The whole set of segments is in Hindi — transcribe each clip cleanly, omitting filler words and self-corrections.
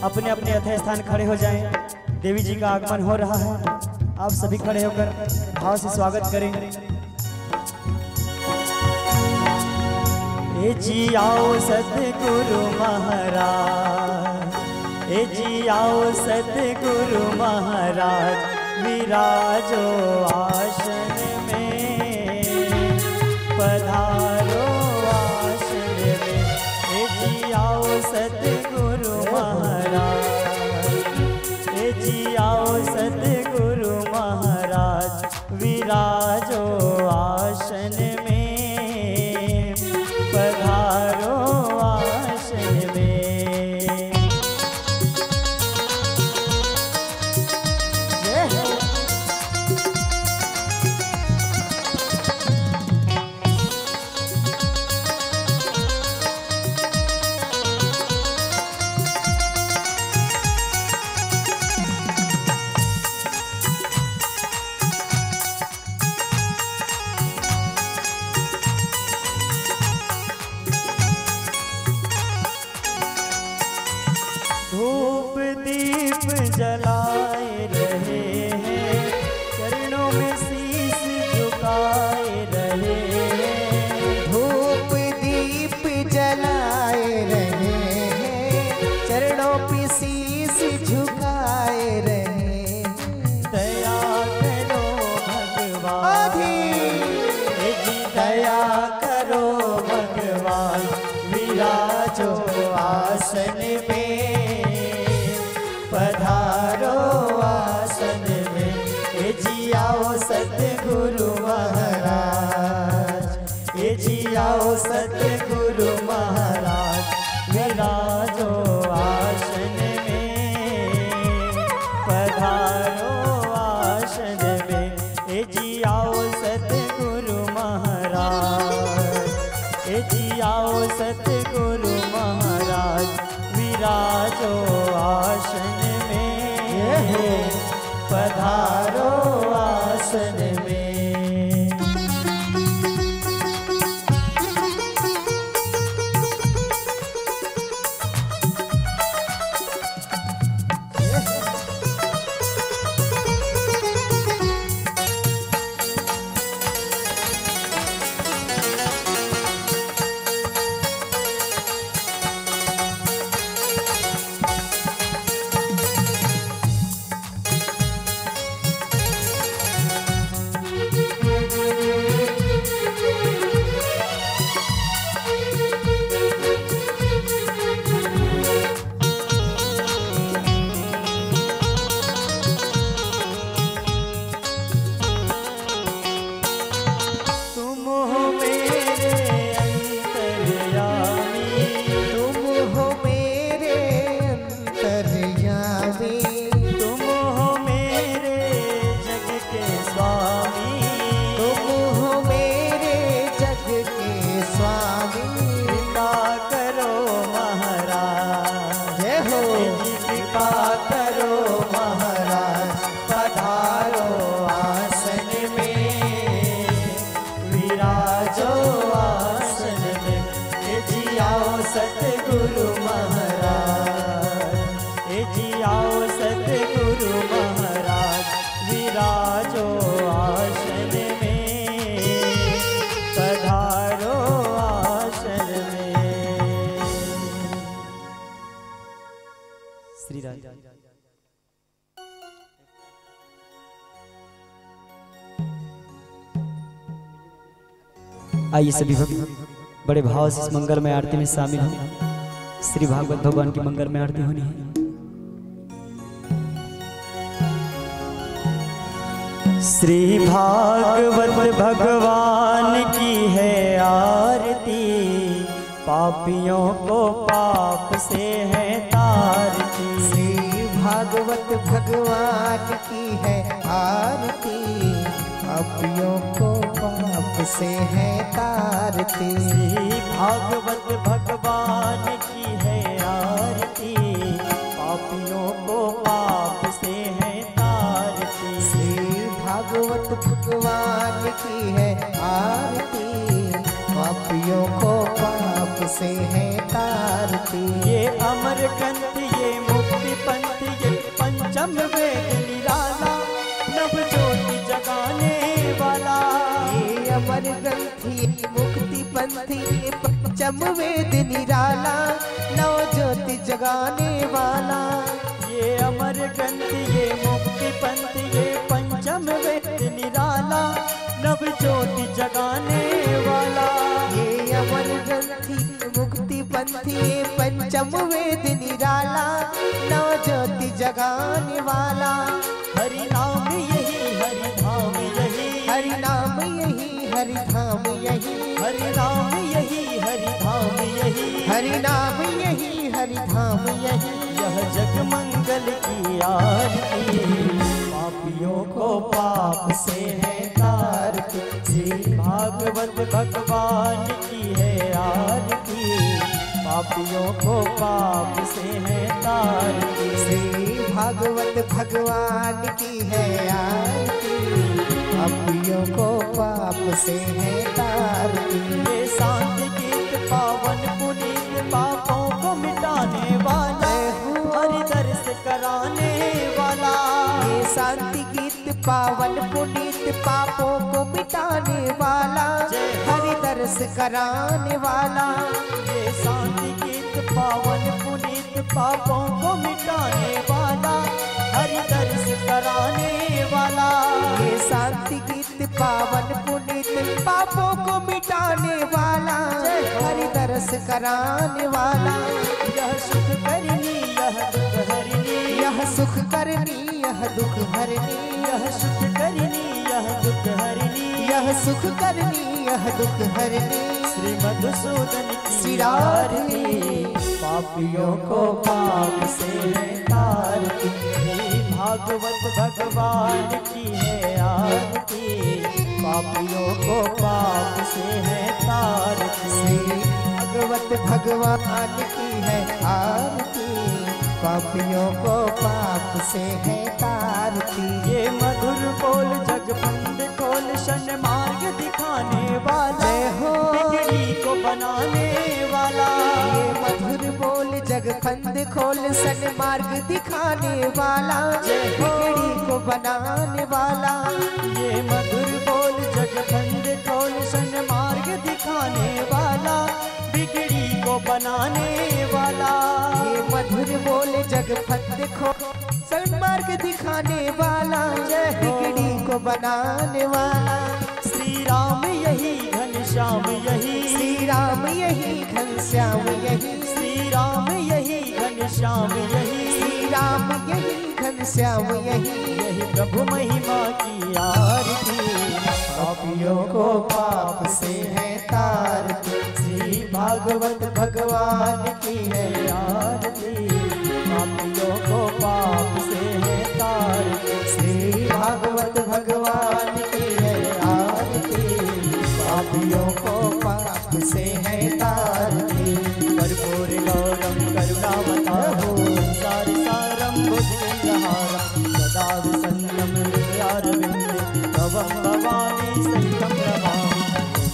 अपने अपने यथा स्थान खड़े हो जाएं। देवी जी का आगमन हो रहा है, आप सभी खड़े होकर भाव से स्वागत करें। ए जी आओ सतगुरु महाराज, ए जी आओ सतगुरु महाराज, विराजो आसन में, पधारो आसन में। ए जी आओ सतगुरु महाराज, ए जी आओ सतगुरु महाराज, विराजो आसन में, पधारो आसन में। जय हो। धूप दीप जलाए रहे हैं, चरणों में शीश झुकाए रहे हैं। धूप दीप जलाए रहे हैं, चरणों पे शीश झुकाए रहे। दया करो भगवान, ए जी दया करो भगवान, विराजो आसन में, पधारो आसन में। ए जी आओ सतगुरु महाराज, ए जी आओ सतगुरु महाराज, विराजो आसन में, पधारो आसन में। ए जी आओ सतगुरु महाराज, ए जी आओ सतगुरु महाराज, विराजो आसन में, पधारो आसन में। सतगुरु महाराज, ए जी आओ सतगुरु महाराज, विराजो आसन में, पधारो आसन में। श्री राधे। आइए सभी भक्त बड़े भाव से इस मंगलमय आरती में शामिल हो। श्री भागवत भगवान की मंगलमय आरती होनी है। श्री भागवत भगवान की है आरती, पापियों को पाप से है तारती। श्री भागवत भगवान की है आरती, पापियों को पाप से है तारती। श्री भागवत भगवान की है आरती, पापियों को पाप से है तारती। श्री भागवत भगवान की है आरती, पापियों को पाप से है तारती। ये अमरकंठ ये मुक्त वेद निराला, नव ज्योति जगाने वाला। ये अमर ग्रंथि मुक्ति पंथी, पंचम वेद निराला, नव ज्योति जगाने वाला। ये अमर ग्रंथ ये मुक्ति पंथ ये पंचम वेद निराला, नव ज्योति जगाने वाला। ये अमर ग्रंथि मुक्ति पंथी, पंचम वेद निराला, नव ज्योति जगाने वाला। हरि नाम यही हरि धाम यही, हरि नाम यही हरि धाम यही, हरि नाम यही हरि धाम यही, हरि नाम यही हरि धाम यही। यह जग मंगल की आरती, पापियों को पाप से है तारती। श्री भागवत भगवान की है आरती, पापियों को पाप से है तारती। श्री भागवत भगवान की है आरती, पापियों को पाप से है तारती। ये शांत गीत पावन पुनीत, पापों को मिटाने वाला, हरि दर्श कराने वाला। ये शांति गीत पावन पुनीत, पापों को मिटाने वाला, हरि दर्श कराने वाला। ये शांति गीत पावन पुनीत, पापों को मिटाने वाला, हरि दर्श कराने वाला। ये शांति गीत पावन पुनीत, पापों को मिटाने वाला, हरि दर्श कराने वाला। यह सुख करनी यह दुख हरनी, यह सुख करनी यह दुख हरनी, यह सुख करनी यह दुख हरनी, यह सुख करनी यह दुख हरनी। श्री मधुसूदन की श्री आरती, पापियों को पाप से है तारती। भागवत भगवान की है आरती, पापियों को पाप से है तारती। श्री भागवत भगवान की है आरती, पापियों को पाप से है तारती। ये मधुर बोल जगबंद खोल, शन मार्ग दिखाने वाला, जय हो बिगड़ी को बनाने वाला। ये मधुर बोल जगफंद खोल, सन मार्ग दिखाने वाला, बिगड़ी को बनाने वाला। ये मधुर बोल जगबंद खोल, सन मार्ग दिखाने वाला, बिगड़ी को बनाने वाला। ये मधुर बोल जगफंद खोल, सन मार्ग दिखाने वाला, बिगड़ी को बनाने वाला। श्री राम यही घनश्याम यही, श्री राम यही घनश्याम यही, श्री राम यही घनश्याम यही, श्री राम यही घनश्याम यही। यही प्रभु महिमा की आरती, पापियों को पाप से है तारती। श्री भागवत भगवान की है आरती, पापियों को पाप से है तारती। श्री भागवत भगवान की है आरती, पापियों को पाप से है तारती। कर्पूर गौरम करुणावतारो, संसार सारम भुजगेन्द्रहारम, सदा विसन्नं हृदयारविन्दे, भवं भवानी सहितं नमामि।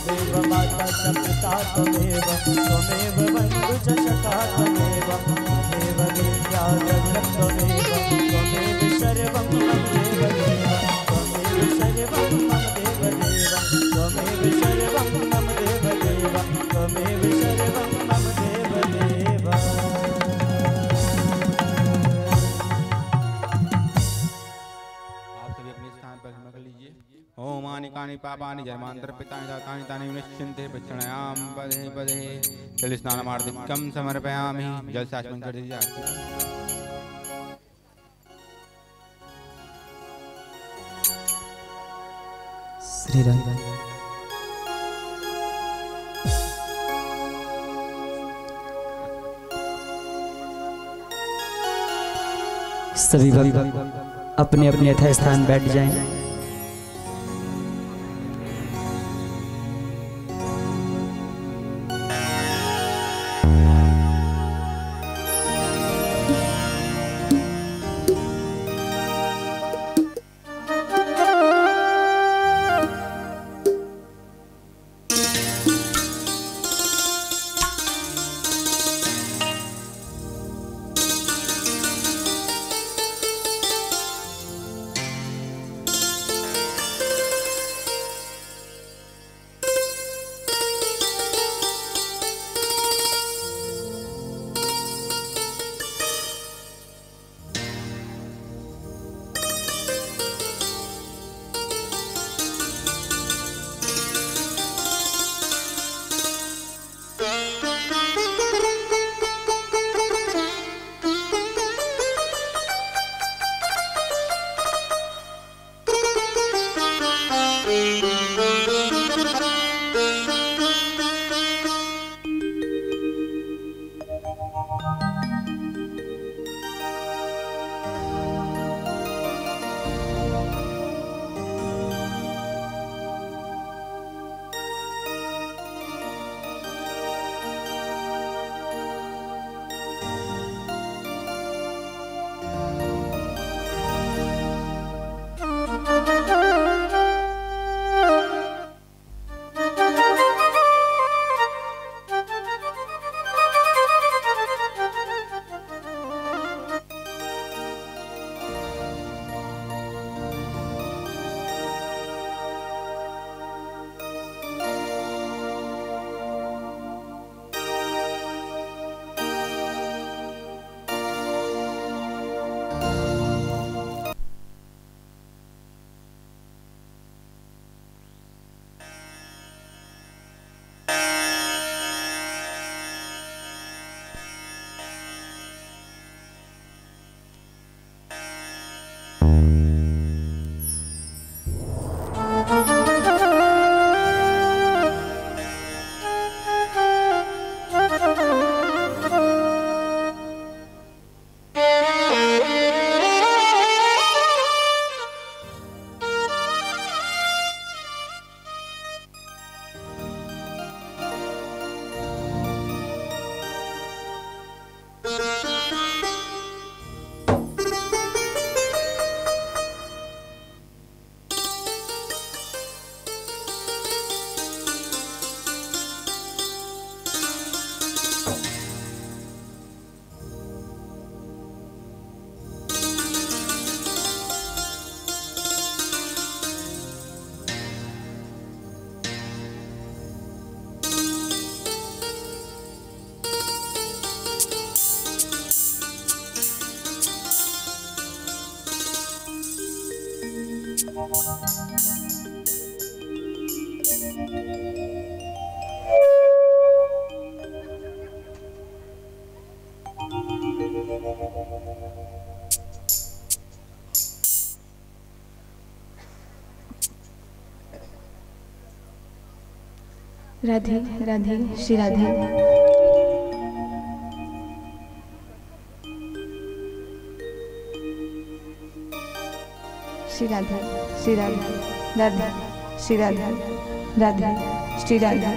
त्वमेव माता च पिता त्वमेव, त्वमेव बन्धु च सखा त्वमेव, त्वमेव विद्या जगत् त्वमेव, त्वमेव सर्वं मम देवदेव, त्वमेव सर्वं मम देवदेव, त्वमेव सर्वं मम देवदेव, त्वमेव सर्वं मम देवदेव। आप सभी अपने स्थान पर खड़ा कर लीजिए। ओम आनिकानि पापानि जन्मांतर पितानि दातानि तानि विनश्यन्ते प्रक्षालयाम पदे पदे। जल स्नानमार्धिकं समर्पयामि। जल से आचमन कर दीजिए आरती। श्री राम सभी भक्त अपने अपने यथा स्थान बैठ जाएं। राधे राधे श्री राधे। श्री राधे श्री राधे राधे श्री राधे राधे श्री राधे।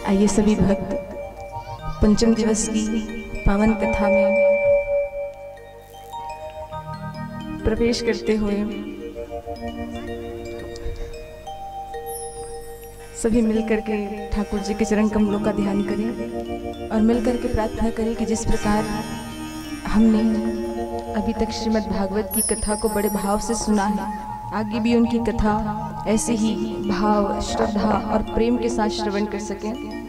आइए सभी भक्त पंचम दिवस की पावन कथा में प्रवेश करते हुए सभी मिलकर के ठाकुर जी के चरण कमलों का ध्यान करें और मिलकर के प्रार्थना करें कि जिस प्रकार हमने अभी तक श्रीमद् भागवत की कथा को बड़े भाव से सुना है, आगे भी उनकी कथा ऐसे ही भाव, श्रद्धा और प्रेम के साथ श्रवण कर सकें।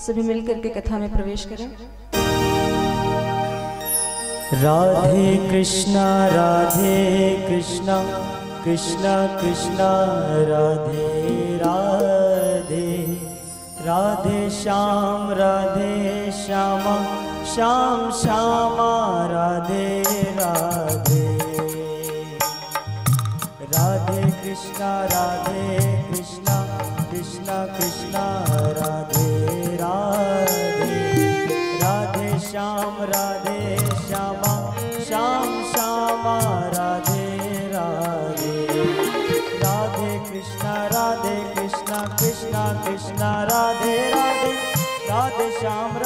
सभी मिलकर के कथा में प्रवेश करें। राधे कृष्णा कृष्णा कृष्णा राधे राधे, राधे श्याम श्यामा श्यामा राधे राधे। राधे कृष्णा कृष्णा कृष्णा राधे राधे, राधे श्याम श्यामा श्यामा राधे राधे। राधे कृष्णा कृष्णा कृष्णा राधे राधे, राधे श्याम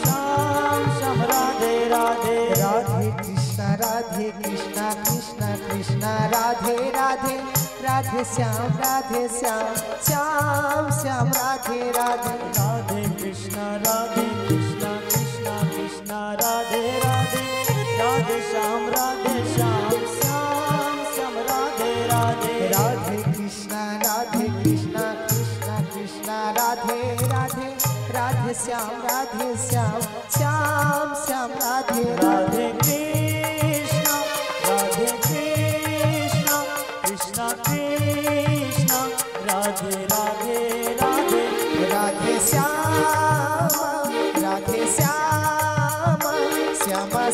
श्याम राधे राधे। राधे कृष्णा कृष्णा कृष्णा राधे राधे, राधे श्याम श्याम राधे राधे। राधे कृष्णा कृष्णा कृष्णा राधे राधे, राधे श्याम श्याम राधे राधे। राधे कृष्णा कृष्णा कृष्णा राधे राधे, राधे श्याम श्याम राधे राधे। कृष्णा कृष्णा कृष्णा राधे राधे राधे। राधे श्याम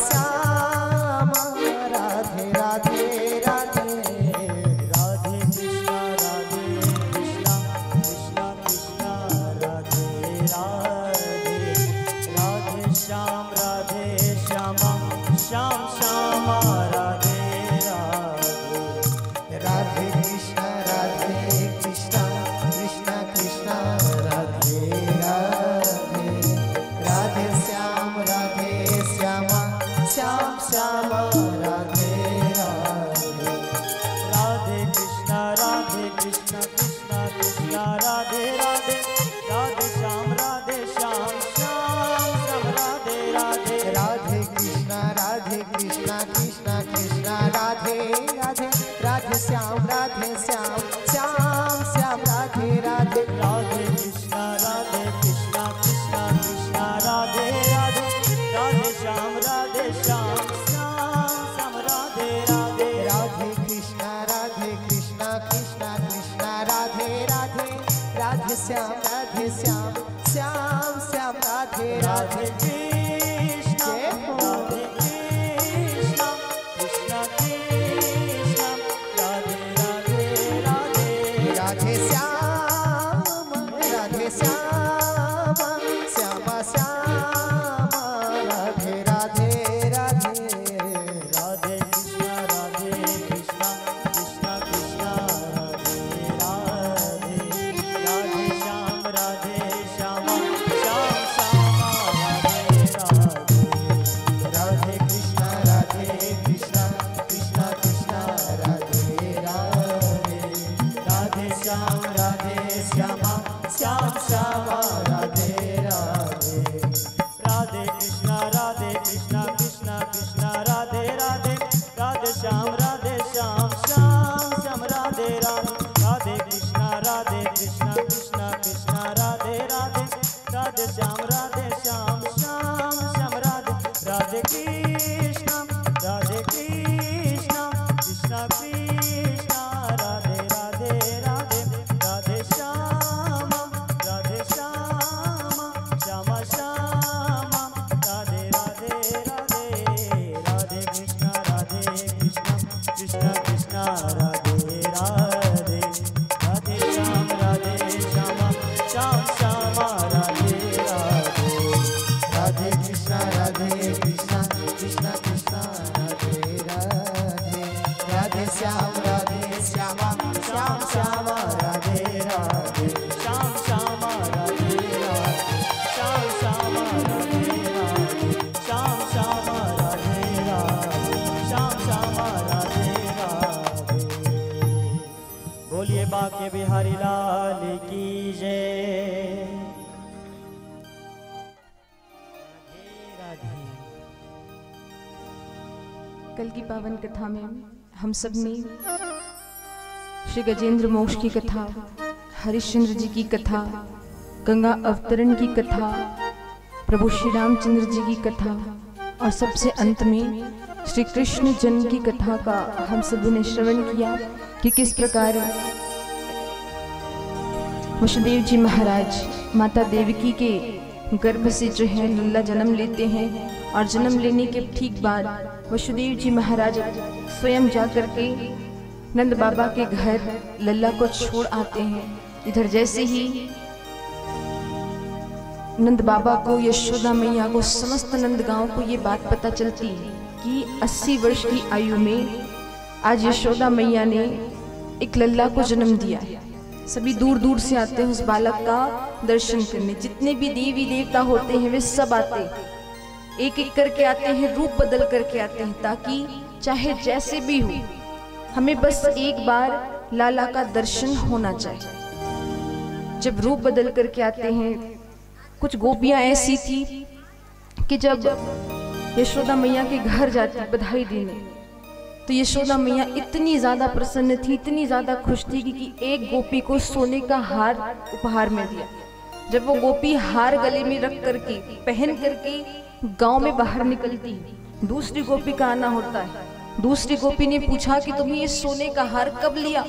श्याम राधे राधे राधे। राधे कृष्णा कृष्णा कृष्णा राधे राधे, राधे श्याम श्यामा श्याम राधे राधे। राधे कृष्णा कृष्णा कृष्णा राधे राधे। श्याम श्याम राधे राधे राधे कृष्ण राधे कृष्ण कृष्ण कृष्ण राधे राधे राधे राधे श्याम श्याम श्याम राधे राधे राधे राधे कृष्ण कृष्ण कृष्ण राधे राधे राधे श्याम श्याम श्याम श्याम राधे राधे राधे कृष्ण कृष्ण कृष्ण राधे राधे राधे श्याम श्यामा श्याम श्याम राधे राधे राधे कृष्ण कृष्ण कृष्ण राधे राधे राधे श्याम श्याम श्याम राधे राधे राधे कृष्ण कृष्ण कृष्ण राधे राधे राधे श्याम श्याम श्याम राधे राधे कृष्ण कृष्ण कृष्ण कृष्ण राधे राधे राधे राधे श्याम श्याम श्याम राधे राधे राधे राधे कृष्ण कृष्ण कृष्ण राधे राधे राधे श्याम श्याम श्याम राधे राधे राधे कृष्ण कृष्ण कृष्ण कृष्ण राधे राधे राधे श्याम श्याम श्याम राधे राधे श्याम श्याम राधे राधे श्याम श्याम राधे राधे श्याम श्याम राधे राधे श्याम श्याम राधे राधे। बोलिए बाके बिहारी लाल की जय। राधे राधे। कल की पावन कथा में हम सब ने श्री गजेंद्र मोक्ष की कथा, हरिश्चंद्र जी की कथा, गंगा अवतरण की कथा, प्रभु श्री रामचंद्र जी की कथा और सबसे अंत में श्री कृष्ण जन्म की कथा का हम सभी ने श्रवण किया कि किस प्रकार वसुदेव जी महाराज माता देवकी के गर्भ से जो है लल्ला जन्म लेते हैं और जन्म लेने के ठीक बाद वसुदेव जी महाराज स्वयं जा करके नंद बाबा के घर लल्ला को छोड़ आते हैं। इधर जैसे ही नंद बाबा को, यशोदा मैया को, समस्त नंद गांव को ये बात पता चलती है कि 80 वर्ष की आयु में आज यशोदा मैया ने एक लल्ला को जन्म दिया है। सभी दूर दूर से आते हैं उस बालक का दर्शन करने। जितने भी देवी देवता होते हैं वे सब आते हैं, एक एक करके आते हैं, रूप बदल करके आते हैं, ताकि चाहे जैसे भी हो हमें बस एक बार लाला का दर्शन होना चाहिए। जब रूप बदल करके आते हैं, कुछ गोपियां ऐसी थी कि जब यशोदा मैया के घर जाती बधाई देने, तो यशोदा मैया इतनी ज्यादा प्रसन्न थी, इतनी ज्यादा खुश थी कि एक गोपी को सोने का हार उपहार में दिया। जब वो गोपी हार गले में रख करके पहन करके गांव में बाहर निकलती, दूसरी गोपी का आना होता है। दूसरी गोपी ने पूछा कि तुम्हें ये सोने का हार कब लिया?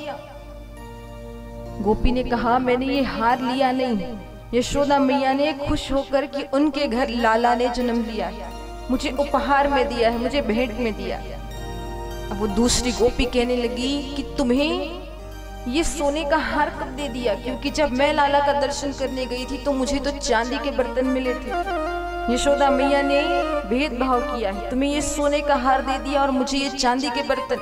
गोपी ने कहा मैंने ये हार लिया नहीं, यशोदा मैया ने खुश होकर कि उनके घर लाला ने जन्म लिया है, मुझे उपहार में दिया है, मुझे भेंट में दिया है। अब वो दूसरी गोपी कहने लगी कि तुम्हें ये सोने का हार कब दे दिया? क्योंकि जब मैं लाला का दर्शन करने गई थी तो मुझे तो चांदी के बर्तन मिले थे। यशोदा मैया ने भेदभाव किया है, तुम्हें ये सोने का हार दे दिया और मुझे ये चांदी के बर्तन।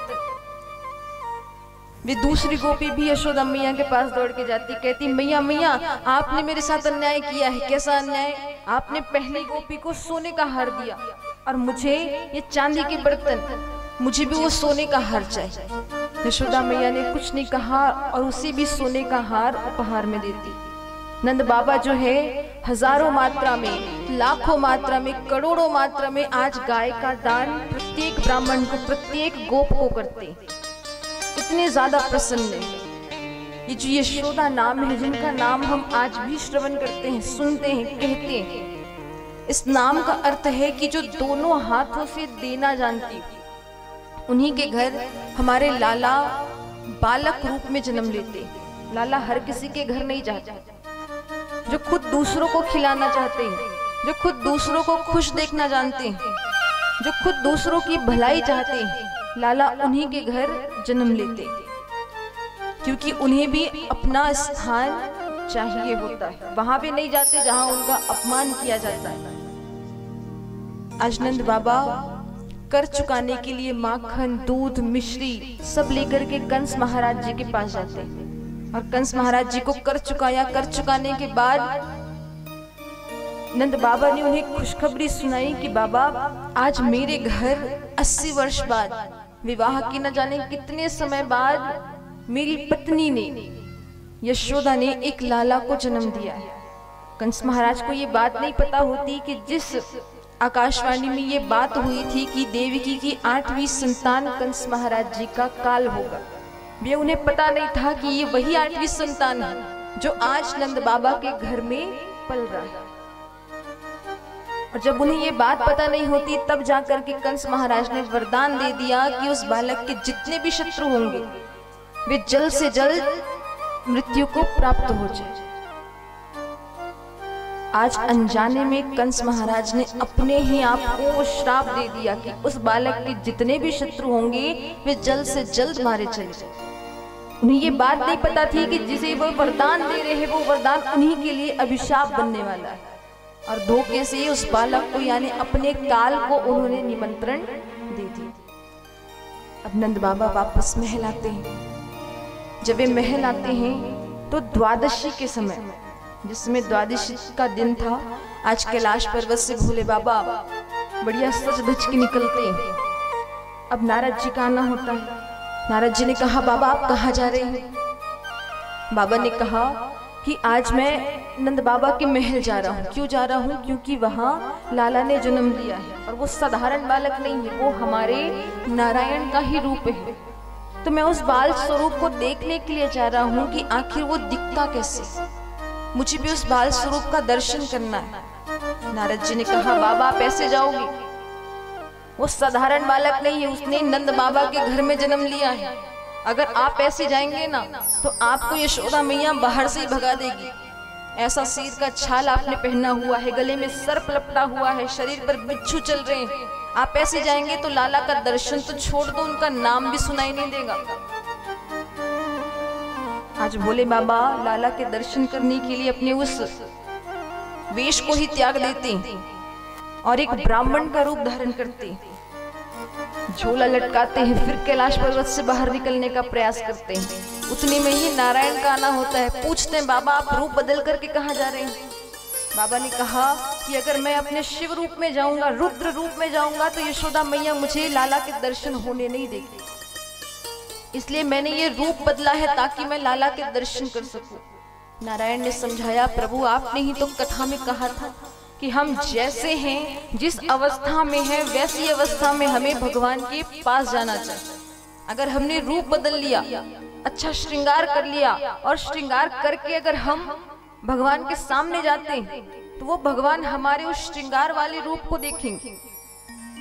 वे दूसरी गोपी भी यशोदा मैया के पास दौड़ के जाती, कहती मैया मैया आपने मेरे साथ अन्याय किया है। कैसा अन्याय? आपने पहली गोपी को सोने का हार दिया और मुझे ये चांदी के बर्तन, मुझे भी वो सोने का हार चाहिए। यशोदा मैया ने कुछ नहीं कहा और उसे भी सोने का हार उपहार में देती। नंद बाबा जो है हजारों मात्रा में, लाखों मात्रा में, करोड़ों मात्रा में आज गाय का दान प्रत्येक ब्राह्मण को, प्रत्येक गोप को करते। इतने ज्यादा प्रसन्न है। ये जो यशोदा नाम है, जिनका नाम हम आज भी श्रवण करते हैं, सुनते हैं, कहते हैं, इस नाम का अर्थ है कि जो दोनों हाथों से देना जानती, उन्हीं के घर हमारे लाला बालक रूप में जन्म लेते। लाला हर किसी के घर नहीं जाता। जो खुद दूसरों को खिलाना चाहते हैं, जो खुद दूसरों को खुश देखना जानते हैं, जो खुद दूसरों की भलाई चाहते हैं, लाला उन्हीं के घर जन्म लेते, क्योंकि उन्हें भी अपना स्थान चाहिए होता है। वहां पे नहीं जाते जहां उनका अपमान किया जाता है। आज नंद बाबा कर चुकाने के लिए माखन, दूध, मिश्री सब लेकर के कंस महाराज जी के पास जाते हैं और कंस महाराज जी को कर चुकाया। कर चुकाने के बाद नंद बाबा ने उन्हें खुशखबरी सुनाई कि बाबा आज मेरे घर 80 वर्ष बाद, विवाह के न जाने कितने समय बाद मेरी पत्नी ने, यशोदा ने एक लाला को जन्म दिया है। कंस महाराज को ये बात नहीं पता होती कि जिस आकाशवाणी में ये बात हुई थी कि देवकी की 8वीं संतान कंस महाराज जी का काल होगा, ये उन्हें पता नहीं था कि ये वही 8वीं संतान है जो आज नंद बाबा के घर में पल रहा है। और जब उन्हें ये बात पता नहीं होती तब जाकर के कंस महाराज ने वरदान दे दिया कि उस बालक के जितने भी शत्रु होंगे वे जल्द से जल्द मृत्यु को प्राप्त हो जाए। आज अनजाने में कंस महाराज ने अपने ही आप को श्राप दे दिया कि उस बालक के जितने भी शत्रु होंगे वे जल्द से जल्द मारे चले जाए। उन्हें ये बात नहीं पता थी कि जिसे वो वरदान दे रहे हैं वो वरदान उन्हीं के लिए अभिशाप बनने वाला है। और धोखे से उस बालक को यानी अपने काल को उन्होंने निमंत्रण दे दिया। अब नंद बाबा वापस महल आते हैं। जब वे महल आते हैं तो द्वादशी के समय, जिसमें द्वादशी का दिन था, आज कैलाश पर्वत से भोले बाबा बढ़िया सज धज के निकलते हैं। अब नारद जी का आना होता है। नारद जी ने कहा बाबा आप कहाँ जा रहे हैं? बाबा ने कहा कि आज मैं नंद बाबा के महल जा रहा हूँ। क्यों जा रहा हूँ? क्योंकि वहाँ लाला ने जन्म लिया है और वो साधारण बालक नहीं है, वो हमारे नारायण का ही रूप है। तो मैं उस बाल स्वरूप को देखने के लिए जा रहा हूँ कि आखिर वो दिखता कैसे, मुझे भी उस बाल स्वरूप का दर्शन करना है। नारद जी ने कहा बाबा आप ऐसे जाओगे? वो साधारण बालक नहीं है, उसने नंद बाबा के घर में जन्म लिया है। अगर आप ऐसे जाएंगे ना तो आपको यशोदा मैया बाहर से ही भगा देगी। ऐसा सिर का छाल आपने पहना हुआ है, गले में सर्प लपटा हुआ है, शरीर पर बिच्छू चल रहे हैं। आप ऐसे जाएंगे तो लाला का दर्शन तो छोड़ दो, उनका नाम भी सुनाई नहीं देगा। आज भोले बाबा लाला के दर्शन करने के लिए अपने उस वेश को ही त्याग देते हैं और एक ब्राह्मण का रूप धारण करते हैं, झोला लटकाते हैं, फिर कैलाश पर्वत से बाहर निकलने का प्रयास करते हैं। उतने में ही नारायण का आना होता है। पूछते हैं बाबा आप रूप बदल करके कहाँ जा रहे हैं? बाबा ने कहा कि अगर मैं अपने शिव रूप में जाऊंगा, रुद्र रूप में जाऊंगा तो यशोदा मैया मुझे लाला के दर्शन होने नहीं देगी, इसलिए मैंने ये रूप बदला है ताकि मैं लाला के दर्शन कर सकूं। नारायण ने समझाया प्रभु आपने ही तो कथा में कहा था कि हम जैसे हैं, जिस अवस्था में हैं वैसी अवस्था में हमें भगवान के पास जाना चाहिए। अगर हमने रूप बदल लिया, अच्छा श्रृंगार कर लिया और श्रृंगार करके अगर हम भगवान के सामने जाते हैं तो वो भगवान हमारे उस श्रृंगार वाले रूप को देखेंगे।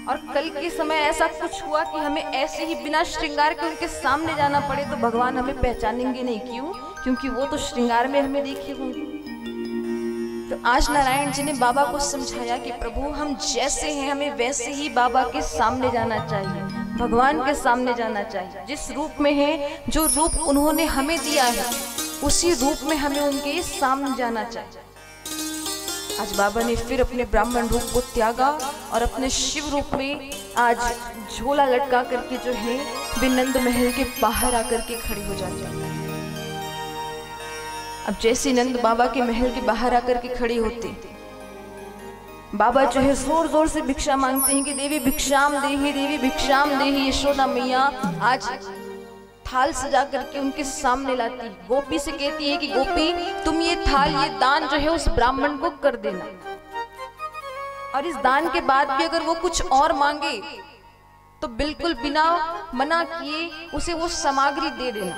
और कल के समय ऐसा कुछ हुआ कि हमें ऐसे ही बिना श्रृंगार के उनके सामने जाना पड़े तो भगवान हमें पहचानेंगे नहीं। क्यों? क्योंकि वो तो श्रृंगार में हमें देखे होंगे। तो आज नारायण जी ने बाबा को समझाया कि प्रभु हम जैसे हैं हमें वैसे ही बाबा के सामने जाना चाहिए, भगवान के सामने जाना चाहिए। जिस रूप में है, जो रूप उन्होंने हमें दिया है उसी रूप में हमें उनके सामने जाना चाहिए। आज बाबा ने फिर अपने ब्राह्मण रूप को त्यागा और अपने शिव रूप में आज झोला लटका करके जो है वे नंद महल के बाहर आकर के खड़ी हो जाते हैं। अब जैसे नंद बाबा के महल के बाहर आकर के खड़ी होते, बाबा जो है जोर जोर से भिक्षा मांगते हैं कि देवी भिक्षाम देही, देवी भिक्षाम देही। यशोदा मैया आज थाल सजा करके उनके सामने लाती, गोपी से कहती है कि गोपी तुम ये थाल, ये दान जो है उस ब्राह्मण को कर देना, और इस दान के बाद भी अगर वो कुछ और मांगे तो बिल्कुल बिना मना किए उसे वो सामग्री दे देना।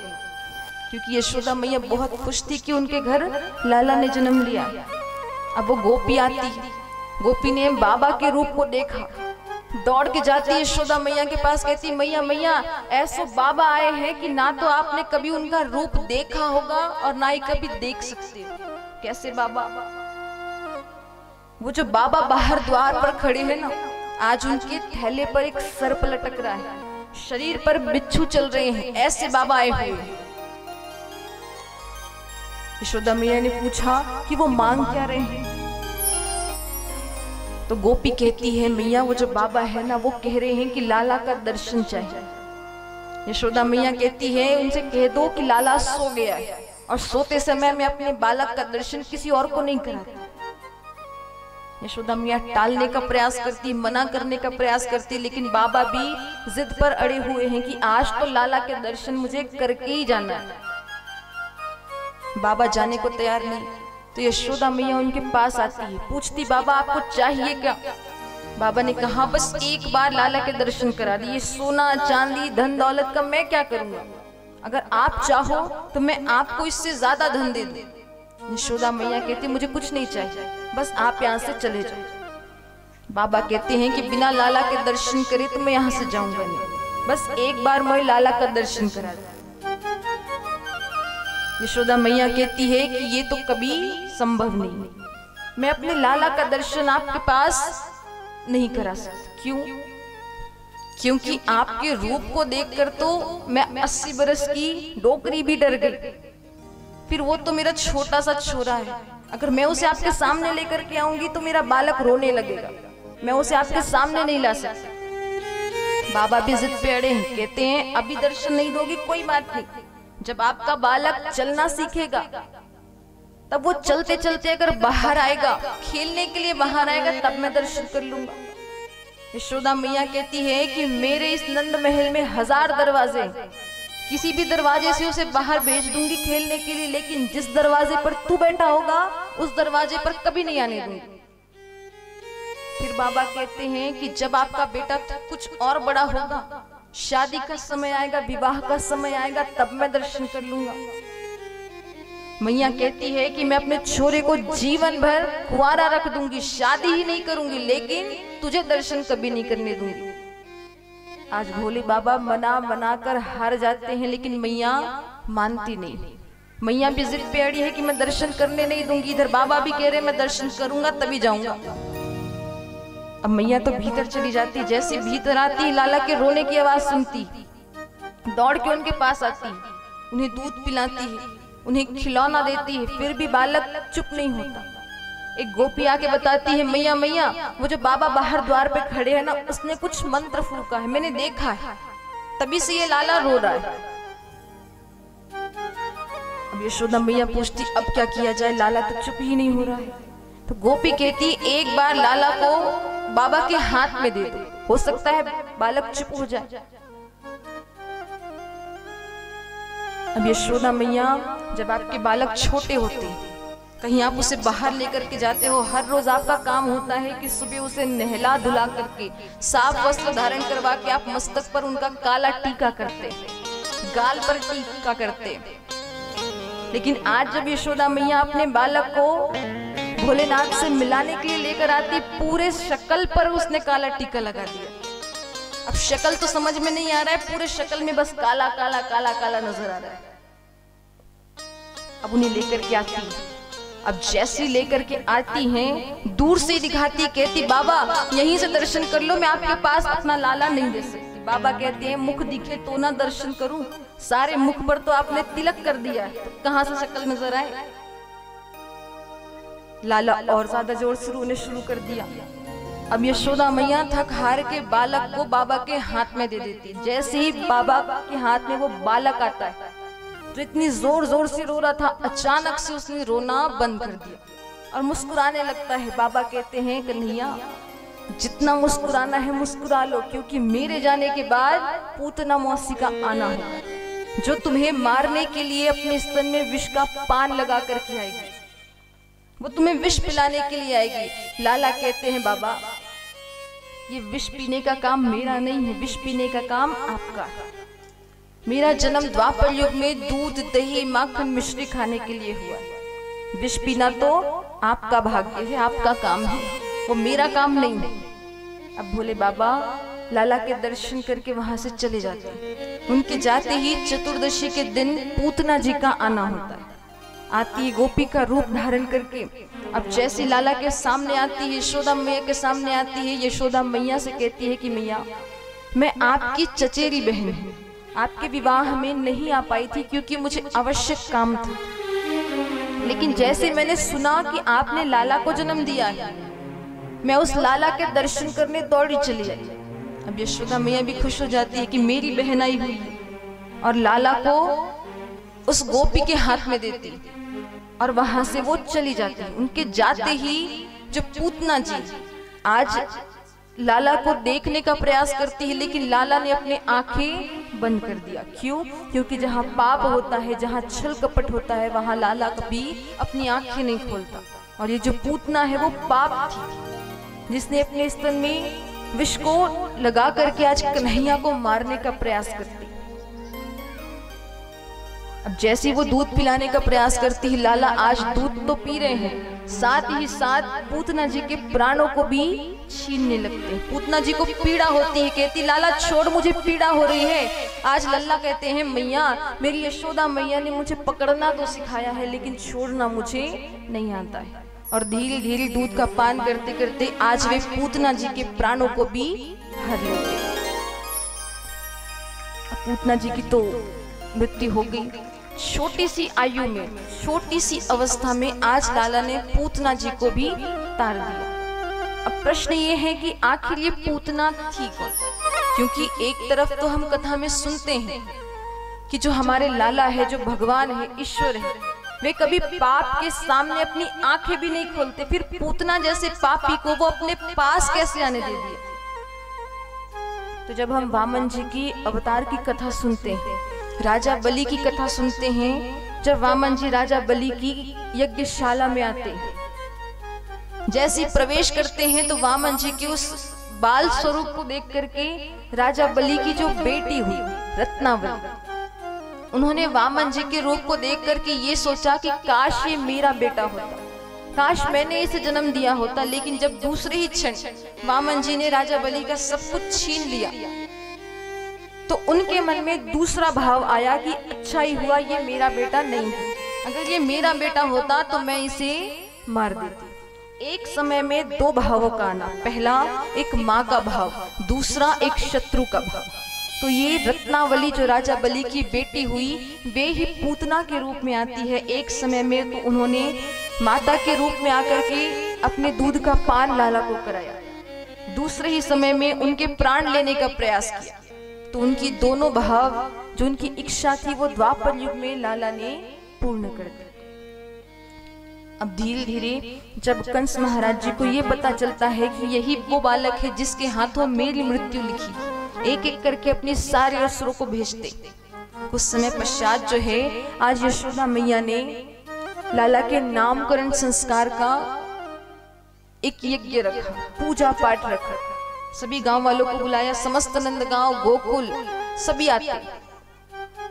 क्योंकि यशोदा मैया बहुत खुश थी कि उनके घर लाला ने जन्म लिया। अब वो गोपी आती, गोपी ने बाबा के रूप को देखा, दौड़ के जाती है यशोदा मैया के पास, कहती मैया मैया ऐसे बाबा आए हैं कि ना तो आपने कभी उनका रूप देखा होगा और ना ही कभी देख सकते हो। कैसे बाबा? वो जो बाबा बाहर द्वार पर खड़े हैं ना, आज उनके थैले पर एक सर्प लटक रहा है, शरीर पर बिच्छू चल रहे हैं, ऐसे बाबा आए हुए हैं। यशोदा मैया ने पूछा कि वो मांग क्या रहे हैं? तो गोपी कहती है, मैया वो जो बाबा है ना, वो कह रहे हैं कि लाला का दर्शन चाहिए। यशोदा मैया कहती है, उनसे कह दो कि लाला सो गया है और सोते समय मैं अपने बालक का दर्शन किसी और को नहीं कराती। यशोदा मैया टालने का प्रयास करती, मना करने का प्रयास करती, लेकिन बाबा भी जिद पर अड़े हुए हैं कि आज तो लाला के दर्शन मुझे करके ही जाना है। बाबा जाने को तैयार नहीं, तो यशोदा मैया उनके पास आती है, पूछती बाबा आपको चाहिए क्या? बाबा ने कहा बस एक बार लाला के दर्शन करा दिए, सोना चांदी धन दौलत का मैं क्या करूंगा, अगर आप चाहो तो मैं आपको इससे ज्यादा धन दे दूं। यशोदा मैया कहती मुझे कुछ नहीं चाहिए, बस आप यहाँ से चले जाओ। बाबा कहते हैं कि बिना लाला के दर्शन करे तो मैं यहाँ से जाऊंगा नहीं, बस एक बार मैं लाला का दर्शन करा दूं। यशोदा मैया कहती है कि ये तो कभी संभव नहीं, मैं अपने लाला का दर्शन आपके पास नहीं करा सकती। क्यों? क्योंकि आपके रूप को देखकर तो मैं 80 बरस की डोकरी भी डर गई, फिर वो तो मेरा छोटा सा छोरा है, अगर मैं उसे आपके सामने लेकर के आऊंगी तो मेरा बालक रोने लगेगा, मैं उसे आपके सामने नहीं ला सकती। बाबा भी जिद पे अड़े हैं, कहते हैं अभी दर्शन नहीं दोगी कोई बात नहीं, जब आपका बालक चलना सीखेगा तब वो चलते चलते अगर बाहर आएगा, खेलने के लिए बाहर आएगा, तब मैं दर्शन कर लूंगा। यशोदा मैया कहती है कि मेरे इस नंद महल में 1000 दरवाजे, किसी भी दरवाजे से उसे बाहर भेज दूंगी खेलने के लिए, लेकिन जिस दरवाजे पर तू बैठा होगा उस दरवाजे पर कभी नहीं आने दूंगी। फिर बाबा कहते हैं कि जब आपका बेटा कुछ और बड़ा होगा, शादी का समय आएगा, विवाह का समय आएगा, तब मैं दर्शन कर लूंगा। मैया कहती है कि मैं अपने छोरे को जीवन भर कुंवारा रख दूंगी, शादी ही नहीं करूंगी, लेकिन तुझे दर्शन कभी नहीं करने दूंगी। आज भोले बाबा मना कर हार जाते हैं, लेकिन मैया मानती नहीं। मैया भी जिद पे अड़ी है कि मैं दर्शन करने नहीं दूंगी, इधर बाबा भी कह रहे मैं दर्शन करूंगा तभी जाऊंगा। अब मैया तो भीतर चली जाती, जैसे भीतर आती लाला के रोने की आवाज सुनती, दौड़ के उनके पास आती, उन्हें दूध पिलाती है, उन्हें खिलौना देती है, फिर भी बालक चुप नहीं होता। एक गोपी आके बताती है, मैया मैया वो जो बाबा बाहर द्वार पे खड़े हैं ना, उसने कुछ मंत्र फूंका है, मैंने देखा है, तभी से ये लाला रो रहा है। अब यशोदा मैया पूछती अब क्या किया जाए, लाला तो चुप ही नहीं हो रहा है। तो गोपी कहती एक बार लाला को बाबा के हाथ में दे दो, हो सकता है बालक चुप हो जाए। अब यशोदा मैया, जब आपके बालक छोटे होते हैं, कहीं आप उसे बाहर लेकर के जाते हो, हर रोज आपका काम होता है कि सुबह उसे नहला धुला करके साफ वस्त्र धारण करवा के आप मस्तक पर उनका काला टीका करते, गाल पर टीका करते। लेकिन आज जब यशोदा मैया अपने बालक को भोलेनाथ से मिलाने के लिए लेकर आती, पूरे शक्ल पर उसने काला टीका लगा दिया। अब शक्ल तो समझ में नहीं आ रहा है, पूरे शक्ल में बस काला काला काला काला नजर आ रहा है। अब उन्हें लेकर के आती है, अब जैसी लेकर के आती हैं, दूर से दिखाती, कहती बाबा यहीं से दर्शन कर लो, मैं आपके पास अपना लाला नहीं दे सकती। बाबा कहते हैं मुख दिखे तो ना दर्शन करूं, सारे मुख पर तो आपने तिलक कर दिया है, तो कहां से शक्ल नजर आए। लाला और ज्यादा जोर से रोने शुरू कर दिया। अब यशोदा मैया थक हार के बालक को बाबा के हाथ में दे देती। जैसे ही बाबा के हाथ में वो बालक आता है, तो इतनी जोर जोर से रो रहा था, अचानक से उसने रोना बंद कर दिया और मुस्कुराने लगता है। बाबा कहते हैं कन्हैया जितना मुस्कुराना है मुस्कुरा लो, क्योंकि मेरे जाने के बाद पूतना मौसी का आना होगा, जो तुम्हें मारने के लिए अपने स्तन में विष का पान लगा करके आएगी, वो तुम्हें विष पिलाने के लिए आएगी। लाला कहते हैं बाबा ये विष पीने का काम मेरा नहीं है, विष पीने का काम आपका है। मेरा जन्म द्वापर युग में दूध दही माखन मिश्री खाने के लिए हुआ है, विष पीना तो आपका भाग्य है, आपका काम है, वो मेरा काम नहीं है। अब भोले बाबा लाला के दर्शन करके वहां से चले जाते हैं। उनके जाते ही चतुर्दशी के दिन पूतना जी का आना होता है। आती है गोपी का रूप धारण करके। अब जैसे लाला के सामने आती है, यशोदा मैया के सामने आती है, यशोदा मैया से कहती है कि मैया मैं आपकी चचेरी बहन हूँ, आपके विवाह में नहीं आ पाई थी क्योंकि मुझे आवश्यक काम था, लेकिन जैसे मैंने सुना कि आपने लाला को जन्म दिया है, मैं उस लाला के दर्शन करने दौड़ी चली आई। अब यशोदा मैया भी खुश हो जाती है कि मेरी बहन आई हुई है, और लाला को उस गोपी के हाथ में देती और वहां से वो चली जाती है। उनके जाते ही जो पूतना जी आज लाला को देखने का प्रयास करती है, लेकिन लाला ने अपने आंखें बंद कर दिया। क्यों? क्योंकि जहाँ पाप होता है, जहाँ छल कपट होता है, वहां लाला कभी अपनी आंखें नहीं खोलता। और ये जो पूतना है वो पाप थी, जिसने अपने स्तन में विष को लगा करके आज कन्हैया को मारने का प्रयास करती। अब जैसे वो दूध पिलाने का प्रयास करती है, लाला आज दूध तो पी रहे हैं, साथ ही साथ पूतना जी के प्राणों को भी छीनने लगते हैं। पूतना जी को पीड़ा होती है, कहती लाला छोड़, मुझे पीड़ा हो रही है। आज लल्ला कहते हैं मैया, मेरी यशोदा मैया ने मुझे पकड़ना तो सिखाया है, लेकिन छोड़ना मुझे नहीं आता है। और धीरे धीरे दूध का पान करते करते आज वे पूतना जी के प्राणों को भी हर लेते। पूतना जी की तो मृत्यु हो गई। छोटी सी आयु में, छोटी सी अवस्था में आज लाला ने पूतना जी को भी तार दिया। अब प्रश्न ये है कि आखिर ये पूतना थी कौन? क्योंकि एक तरफ तो हम कथा में सुनते हैं कि जो हमारे लाला है, जो भगवान है, ईश्वर है, वे कभी पाप के सामने अपनी आंखें भी नहीं खोलते, फिर पूतना जैसे पापी को वो अपने पास कैसे आने दे दिए? तो जब हम वामन जी की अवतार की कथा सुनते हैं, राजा बलि की कथा सुनते हैं, जब वामन जी राजा बलि की यज्ञशाला में आते हैं, जैसे प्रवेश करते हैं तो वामन जी के उस बाल स्वरूप को देख करके राजा बलि की जो बेटी हुई रत्नावली, उन्होंने वामन जी के रूप को देख करके ये सोचा कि काश ये मेरा बेटा होता, काश मैंने इसे जन्म दिया होता। लेकिन जब दूसरे ही क्षण वामन जी ने राजा बलि का सब कुछ छीन लिया, तो उनके मन में दूसरा भाव आया कि अच्छा ही हुआ ये मेरा बेटा नहीं है, अगर ये मेरा बेटा होता तो मैं इसे मार देती। एक समय में दो भावों का आना, पहला एक माँ का भाव, दूसरा एक शत्रु का भाव। तो ये रत्नावली जो राजा बलि की बेटी हुई, वे ही पूतना के रूप में आती है। एक समय में तो उन्होंने माता के रूप में आकर के अपने दूध का पान लाला को कराया, दूसरे ही समय में उनके प्राण लेने का प्रयास किया। तो उनकी दोनों भाव, जो उनकी इच्छा थी, वो द्वापर युग में लाला ने पूर्ण कर दी। अब धीरे धीरे जब कंस महाराज जी को ये पता चलता है कि यही वो बालक है जिसके हाथों मेरी मृत्यु लिखी, एक एक करके अपने सारे असुरों को भेजते। कुछ समय पश्चात जो है, आज यशोदा मैया ने लाला के नामकरण संस्कार का एक यज्ञ रखा, पूजा पाठ रखा, सभी गांव वालों को बुलाया, समस्त नंदगांव गोकुल सभी आते।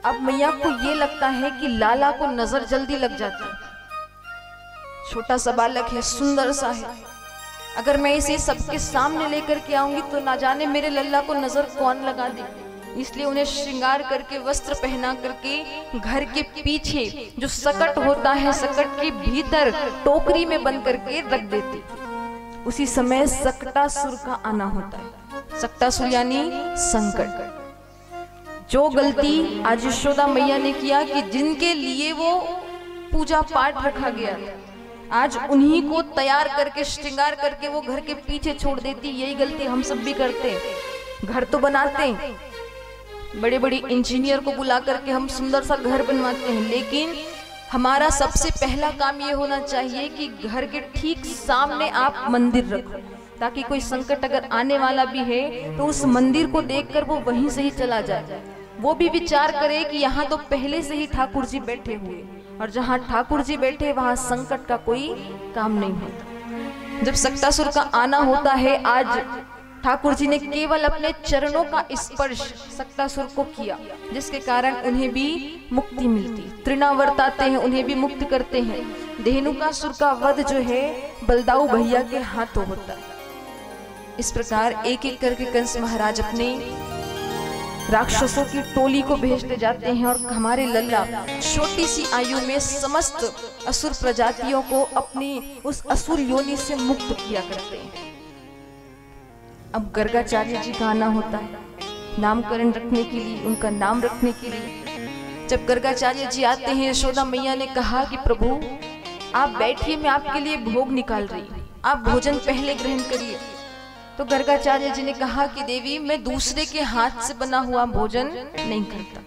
अब मैया को ये लगता है कि लाला को नजर जल्दी लग जाती है, छोटा सा बालक है, सुंदर सा है, अगर मैं इसे सबके सामने लेकर के आऊंगी तो ना जाने मेरे लल्ला को नजर कौन लगा दे। इसलिए उन्हें श्रृंगार करके, वस्त्र पहना करके घर के पीछे जो सकट होता है, सकट के भीतर टोकरी में बंद करके रख देती। उसी समय सक्टासुर का आना होता है। सक्टासुर यानी संकट। जो गलती आज यशोदा मैया ने किया कि जिनके लिए वो पूजा पाठ रखा गया था, आज उन्हीं को तैयार करके, श्रृंगार करके वो घर के पीछे छोड़ देती। यही गलती हम सब भी करते हैं। घर तो बनाते हैं, बड़े बड़े इंजीनियर को बुला करके हम सुंदर सा घर बनवाते हैं, लेकिन हमारा सबसे पहला काम ये होना चाहिए कि घर के ठीक सामने आप मंदिर रखो, ताकि कोई संकट अगर आने वाला भी है तो उस मंदिर को देखकर वो वहीं से ही चला जाए। वो भी विचार करे कि यहाँ तो पहले से ही ठाकुर जी बैठे हुए, और जहाँ ठाकुर जी बैठे वहाँ संकट का कोई काम नहीं होता। जब सक्टासुर का आना होता है, आज ठाकुर जी ने केवल अपने चरणों का स्पर्श सक्टासुर को किया, जिसके कारण उन्हें भी मुक्ति मिलती। तृणावर्त आते हैं, उन्हें भी मुक्त करते हैं। धेनुकासुर का वध जो है बलदाऊ भैया के हाथों होता है। इस प्रकार एक एक करके कंस महाराज अपने राक्षसों की टोली को भेजते जाते हैं और हमारे लल्ला छोटी सी आयु में समस्त असुर प्रजातियों को अपनी उस असुर योनि से मुक्त किया करते हैं। अब गर्गाचार्य जी का आना होता है नामकरण रखने के लिए, उनका नाम रखने के लिए। जब गर्गाचार्य जी आते हैं, यशोदा मैया ने कहा कि प्रभु आप बैठिए, मैं आपके लिए भोग निकाल रही हूँ, आप भोजन पहले ग्रहण करिए। तो गर्गाचार्य जी ने कहा कि देवी मैं दूसरे के हाथ से बना हुआ भोजन नहीं करता,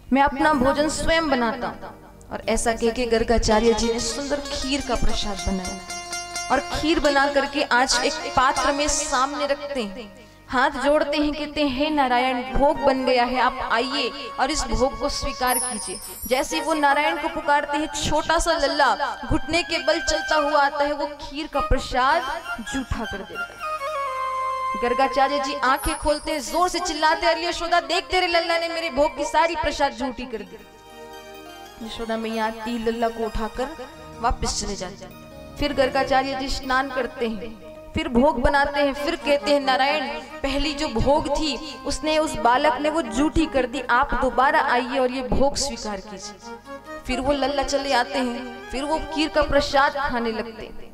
मैं अपना भोजन स्वयं बनाता हूँ। और ऐसा कह के गर्गाचार्य जी ने सुंदर खीर का प्रसाद बनाया और खीर बना करके आज एक पात्र में सामने रखते हैं, हाथ जोड़ते हैं, कहते हैं हे नारायण भोग बन गया है, आप आइए और इस भोग को स्वीकार कीजिए। जैसे वो नारायण को पुकारते हैं, छोटा सा लल्ला घुटने के बल चलता हुआ आता है, वो खीर का प्रसाद जूठा कर देता है। गर्गाचार्य जी आंखें खोलते हैं, जोर से चिल्लाते हैं, अरे यशोदा देख तेरे लल्ला ने मेरे भोग की सारी प्रसाद झूठी कर दी। यशोदा मैया आती, लल्ला को उठाकर वापस चले जाते हैं। फिर गर्गाचार्य जी स्नान करते हैं, फिर भोग बनाते हैं, फिर कहते हैं नारायण पहली जो भोग थी उसने उस बालक ने वो झूठी कर दी, आप दोबारा आइए और ये भोग स्वीकार कीजिए। फिर वो लल्ला चले आते हैं, फिर वो खीर का प्रसाद खाने लगते हैं।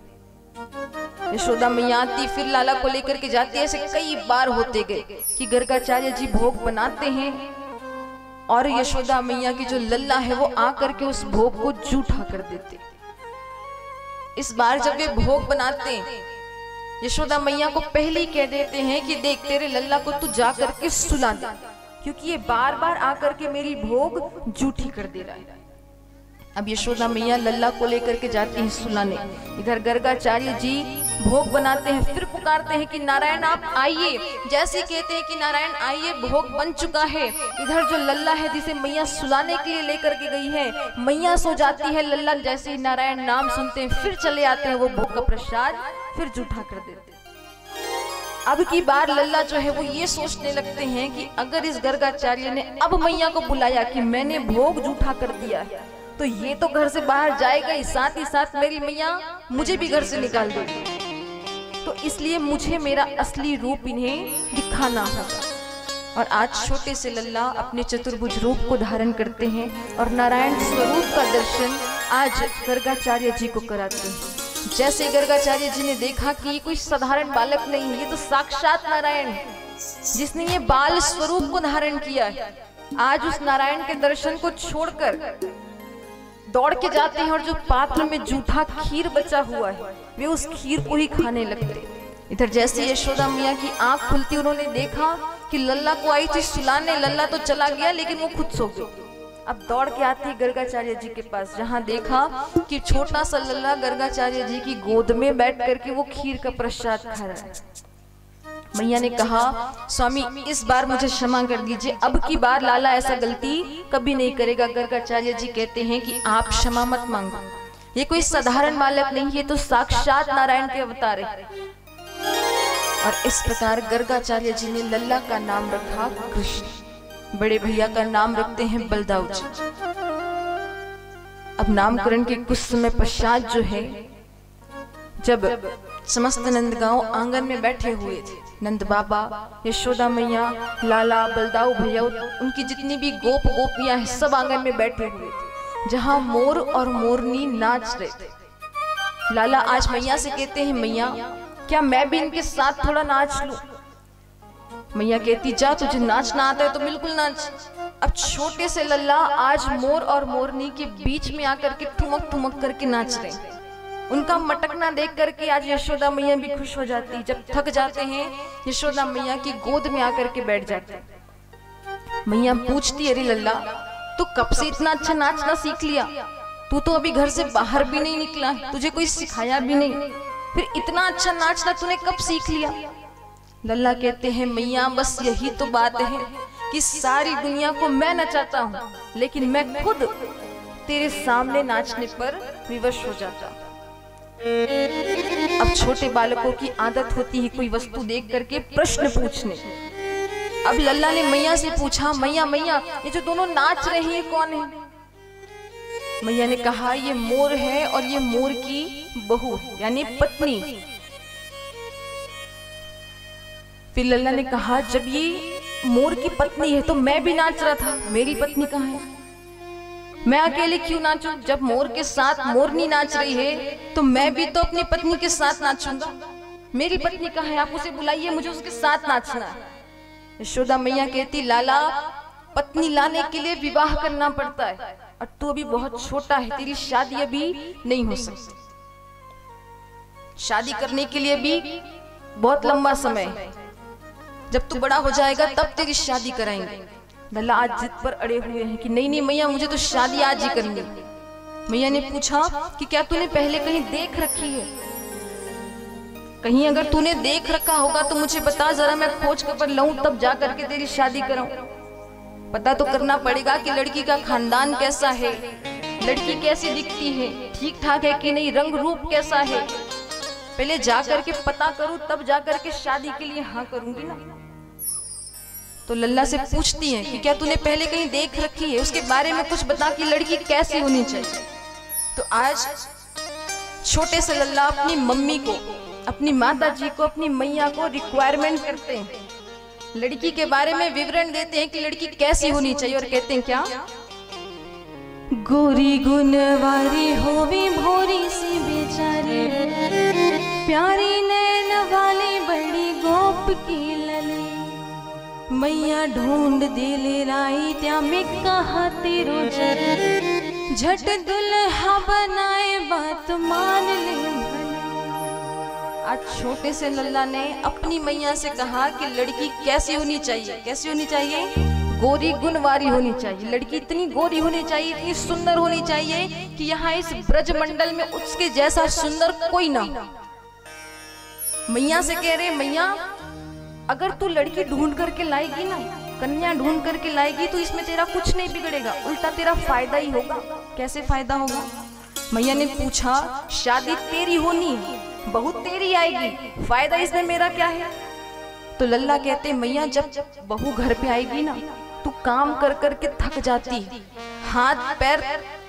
यशोदा मैया आती, फिर लाला को लेकर के जाती है। ऐसे कई बार होते गए कि गर्गाचार्य जी भोग बनाते हैं और यशोदा मैया की जो लल्ला है वो आकर के उस भोग को झूठा कर देते। इस बार जब वे भोग बनाते हैं, यशोदा मैया को पहले ही कह देते हैं कि देख तेरे लल्ला को तू जा करके सुला दे, क्योंकि ये बार बार आकर के मेरी भोग झूठी कर दे रहा है। अब यशोदा मैया लल्ला को लेकर के जाती हैं सुलाने। इधर गर्गाचार्य जी भोग बनाते हैं, फिर पुकारते हैं कि नारायण आप आइए। जैसे कहते हैं कि नारायण आइए, भोग बन चुका है। इधर जो लल्ला है जिसे मैया सुलाने के लिए लेकर के गई है, मैया सो जाती है। लल्ला जैसे ही नारायण नाम सुनते हैं फिर चले आते हैं, वो भोग का प्रसाद फिर जूठा कर देते हैं। अब की बार लल्ला जो है वो ये सोचने लगते हैं कि अगर इस गर्गाचार्य ने अब मैया को बुलाया कि मैंने भोग जूठा कर दिया है, तो ये तो घर से बाहर जाएगा ही, साथ ही साथ मेरी मैया मुझे भी घर से निकाल देगी। तो इसलिए मुझे मेरा असली रूप इन्हें दिखाना होगा। और आज छोटे से लल्ला अपने चतुर्भुज रूप को धारण करते हैं और नारायण स्वरूप का दर्शन आज गर्गाचार्य जी को कराते हैं। जैसे गर्गाचार्य जी ने देखा कि ये कोई साधारण बालक नहीं है, ये तो साक्षात नारायण है जिसने ये बाल स्वरूप को धारण किया है। आज उस नारायण के दर्शन को छोड़कर दौड़ के जाते हैं और जो पात्र में जूठा खीर बचा हुआ है वे उस खीर को ही खाने लगते। इधर जैसे यशोदा मैया की आंख खुलती, उन्होंने देखा कि लल्ला को आई थी सुलाने, लल्ला तो चला गया लेकिन वो खुद सो गई। अब दौड़ के आती है गर्गाचार्य जी के पास, जहां देखा कि छोटा सा लल्ला गर्गाचार्य जी की गोद में बैठ करके वो खीर का प्रसाद खा रहा है। मैया ने कहा स्वामी इस बार मुझे क्षमा कर दीजिए, अब की बार लाला ऐसा गलती कभी नहीं करेगा। गर्गाचार्य जी कहते हैं कि आप क्षमा मत मांगो, ये कोई साधारण बालक नहीं, ये तो साक्षात नारायण के अवतार है। और इस प्रकार गर्गाचार्य जी ने लल्ला का नाम रखा कृष्ण, बड़े भैया का नाम रखते हैं बलदाऊ जी। अब नामकरण के कुछ समय पश्चात जो है, जब समस्त नंदगांव आंगन में बैठे हुए थे, नंद बाबा, यशोदा मैया, लाला, बलदाऊ भैया, उनकी जितनी भी गोप गोपियां हैं सब आंगन में बैठे हुए थे, जहां मोर और मोरनी नाच रहे थे। लाला आज मैया से कहते हैं मैया क्या मैं भी इनके साथ थोड़ा नाच लूं? मैया कहती जा तुझे नाचना आता है तो बिल्कुल नाच। अब छोटे से लल्ला आज मोर और मोरनी के बीच में आकर के ठुमक ठुमक करके नाच रहे हैं। उनका मटकना देख करके आज यशोदा मैया भी खुश हो जाती। जब थक जाते हैं यशोदा मैया की गोद में आकर के बैठ जाते हैं। मैया पूछती अरे लल्ला तू कब से इतना अच्छा नाचना सीख लिया? तू तो अभी घर से बाहर भी नहीं निकला, तुझे कोई सिखाया भी नहीं, फिर इतना अच्छा नाचना तूने कब सीख लिया? लल्ला कहते हैं मैया बस यही तो बात है कि सारी दुनिया को मैं नचाता हूँ, लेकिन मैं खुद तेरे सामने नाचने पर विवश हो जाता हूँ। अब छोटे बालकों की आदत होती है कोई वस्तु देख करके प्रश्न पूछने। अब लल्ला ने मैया से पूछा मैया मैया ये जो दोनों नाच रहे हैं कौन है? मैया ने कहा ये मोर है और ये मोर की बहू है, यानी पत्नी। फिर लल्ला ने कहा जब ये मोर की पत्नी है तो मैं भी नाच रहा था, मेरी पत्नी कहाँ है? मैं अकेले क्यों नाचूं? जब मोर के साथ मोरनी नाच रही है तो मैं भी तो अपनी पत्नी के साथ नाचूंगा। मेरी पत्नी कहाँ है? आप उसे बुलाइए, मुझे उसके साथ नाचना है। यशोदा मैया कहती, लाला पत्नी लाने के लिए विवाह करना पड़ता है और तू अभी बहुत छोटा है, तेरी शादी अभी नहीं हो सकती। शादी करने के लिए भी बहुत लंबा समय है, जब तू बड़ा हो जाएगा तब तेरी शादी कराएंगे। लल्ला आज जिद पर अड़े हुए हैं कि नहीं नहीं मैया, मुझे तो शादी आज ही करनी। मैया ने पूछा कि क्या तूने पहले कहीं देख रखी है? कहीं अगर तूने देख रखा होगा तो मुझे बता, जरा मैं खोज कर लाऊं, तब जा करके तेरी शादी कराऊं। पता तो करना पड़ेगा कि लड़की का खानदान कैसा है, लड़की कैसी दिखती है, ठीक ठाक है कि नहीं, रंग रूप कैसा है, पहले जा करके पता करूं, तब जा करके शादी के लिए हाँ करूंगी ना। तो लल्ला से पूछती है कि क्या तूने पहले कहीं देख रखी है, उसके बारे में कुछ बता कि लड़की कैसी होनी चाहिए। तो आज छोटे से लल्ला अपनी मम्मी को, अपनी माता जी को, अपनी मैया को रिक्वायरमेंट करते हैं, लड़की के बारे में विवरण देते हैं कि लड़की कैसी होनी चाहिए। और कहते हैं क्या? गोरी गुणवारी होवी भोरी सी बेचारी, प्यारी नैन वाली बड़ी गोप की लली, मैया ढूंढ दिले लाई त्या में कहा तेरो जर, झट दुल्हा बनाए बात मान ले भले। आज छोटे से लल्ला ने अपनी मैया से कहा कि लड़की कैसी होनी चाहिए, कैसी होनी चाहिए? गोरी गुणवारी होनी चाहिए। लड़की इतनी गोरी होनी चाहिए, इतनी सुंदर होनी चाहिए कि यहाँ इस ब्रज मंडल में उसके जैसा सुंदर कोई ना हो। मैया से कह रहे, मैया अगर तू लड़की ढूंढ करके लाएगी ना, कन्या ढूंढ करके लाएगी, तो इसमें तेरा कुछ नहीं बिगड़ेगा, उल्टा तेरा फायदा ही होगा। कैसे फायदा होगा? मैया ने पूछा, शादी तेरी होनी है, बहू तेरी आएगी, फायदा इसमें मेरा क्या है? तो लल्ला कहते, मैया जब बहू घर पे आएगी ना, तू काम कर करके थक जाती है, हाथ पैर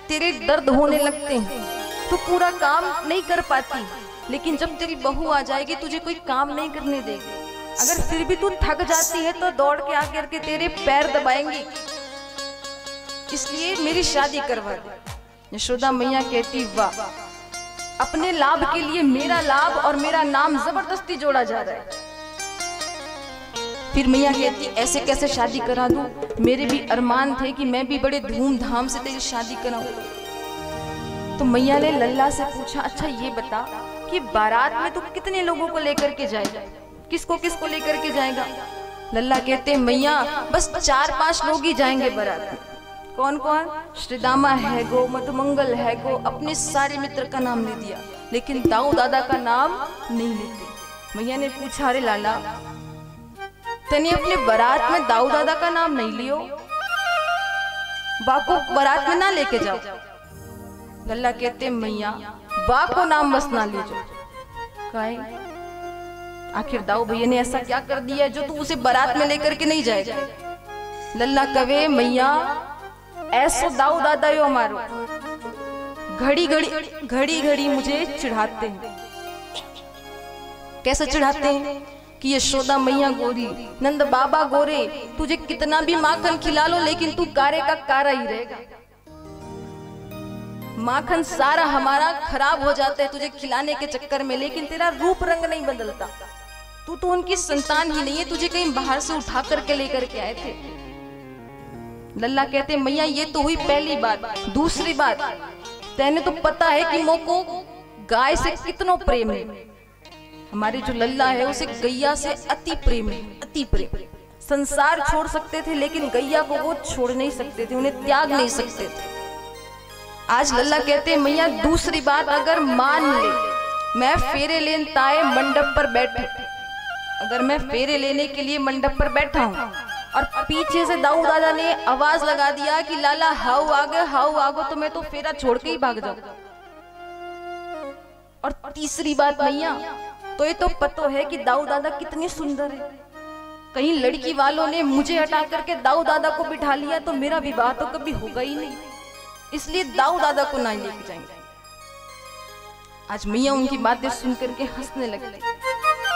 तेरे दर्द होने लगते हैं, तू पूरा काम नहीं कर पाती, लेकिन जब तेरी बहू आ जाएगी तुझे कोई काम नहीं करने देगी। अगर फिर भी तू थक जाती है तो दौड़ के आकर के तेरे पैर दबाएंगी, इसलिए मेरी शादी करवा दे। यशोदा मैया कहती, वाह, अपने लाभ के लिए मेरा लाभ और मेरा नाम जबरदस्ती जोड़ा जा रहा है। फिर मैया कहती, ऐसे कैसे शादी करा दूं? मेरे भी अरमान थे कि मैं भी बड़े धूमधाम से तेरी शादी कराऊं। तो मैया ने लल्ला से पूछा, अच्छा ये बता कि बारात में तू कितने लोगों को लेकर के जाएगा, किसको किसको लेकर के जाएगा? लल्ला कहते, मैया बस 4-5 लोग ही जाएंगे बारात में। कौन कौन? श्रीदामा है गो, मधुमंगल है गो, अपने सारे मित्र का नाम ले दिया, लेकिन दाऊ दादा का नाम नहीं लेते। मैया ने पूछा, अरे लाला तने अपने बारात में दाऊ दादा का नाम नहीं लियो, बा को बारात में ना लेके जाओ। लल्ला कहते, मैया बा को नाम बस ना ले जाओ। काहे? आखिर दाऊ भैया ने ऐसा क्या कर दिया जो तू उसे बारात में लेकर के नहीं जाएगा? लल्ला कवे, मैया ऐसो दाऊ दादा यो हमारो घड़ी घड़ी मुझे चिढ़ाते हैं। कैसे चिढ़ाते हैं? कि यशोदा मैया गोरी, नंद बाबा गोरे, तुझे कितना भी माखन खिला लो लेकिन तू कारे का कारा ही रहेगा। माखन सारा हमारा खराब हो जाता है तुझे खिलाने के चक्कर में, लेकिन तेरा रूप रंग नहीं बदलता। तू तो उनकी संतान ही नहीं है, तुझे कहीं बाहर से उठा करके लेकर के आए थे। लल्ला कहते, मैया ये तो हुई पहली बात। दूसरी बात, तेने तो पता है कि मोको गाय से कितनो प्रेम है। हमारे जो लल्ला है उसे गैया से अति प्रेम है, अति प्रेम। संसार छोड़ सकते थे लेकिन गैया को वो छोड़ नहीं सकते थे, उन्हें त्याग नहीं सकते थे। आज लल्ला कहते, मैया दूसरी बात, अगर मान ले मैं फेरे लेन ताए मंडप पर बैठे, अगर मैं फेरे लेने के लिए मंडप पर बैठा हूँ और पीछे से दाऊ दादा ने आवाज लगा दिया कि लाला हाउ आगो, तो मैं तो फेरा छोड़ के ही भाग जाऊं। और तीसरी बात मैया, तो ये तो पता है कि दाऊ दादा कितनी सुंदर है, कहीं लड़की वालों ने मुझे हटा करके दाऊ दादा को बिठा लिया तो मेरा विवाह तो कभी होगा ही नहीं, इसलिए दाऊ दादा को ना लेके जाएंगे। आज मैया उनकी बातें सुन करके हंसने लगे।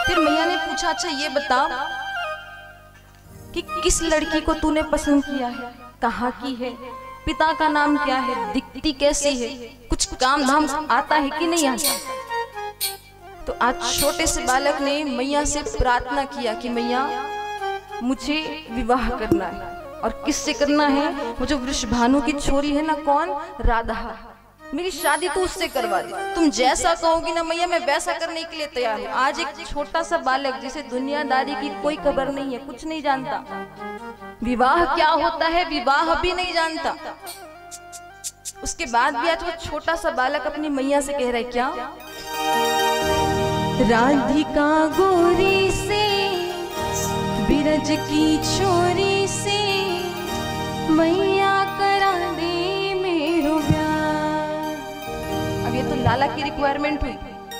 फिर मैया ने पूछा, अच्छा ये बता कि किस लड़की को तूने पसंद किया है, कहाँ की है, पिता का नाम क्या है, दिखती कैसी है, कुछ काम धाम आता है कि नहीं आता। तो आज छोटे से बालक ने मैया से प्रार्थना किया कि मैया मुझे विवाह करना है, और किससे करना है, वो जो वृषभानु की छोरी है ना, कौन, राधा, मेरी शादी तो उससे करवा दे। तुम जैसा कहोगी ना मैया, मैं वैसा करने के लिए तैयार हूँ। आज एक छोटा सा बालक जिसे दुनियादारी की कोई खबर नहीं है, कुछ नहीं जानता, विवाह क्या होता है विवाह भी नहीं जानता, उसके बाद भी आज वो छोटा सा बालक अपनी मैया से कह रहा है क्या, राधिका गोरी से बिरज की छोरी से मैया करा दे मेरो प्यार। अब ये तो लाला की रिक्वायरमेंट हुई।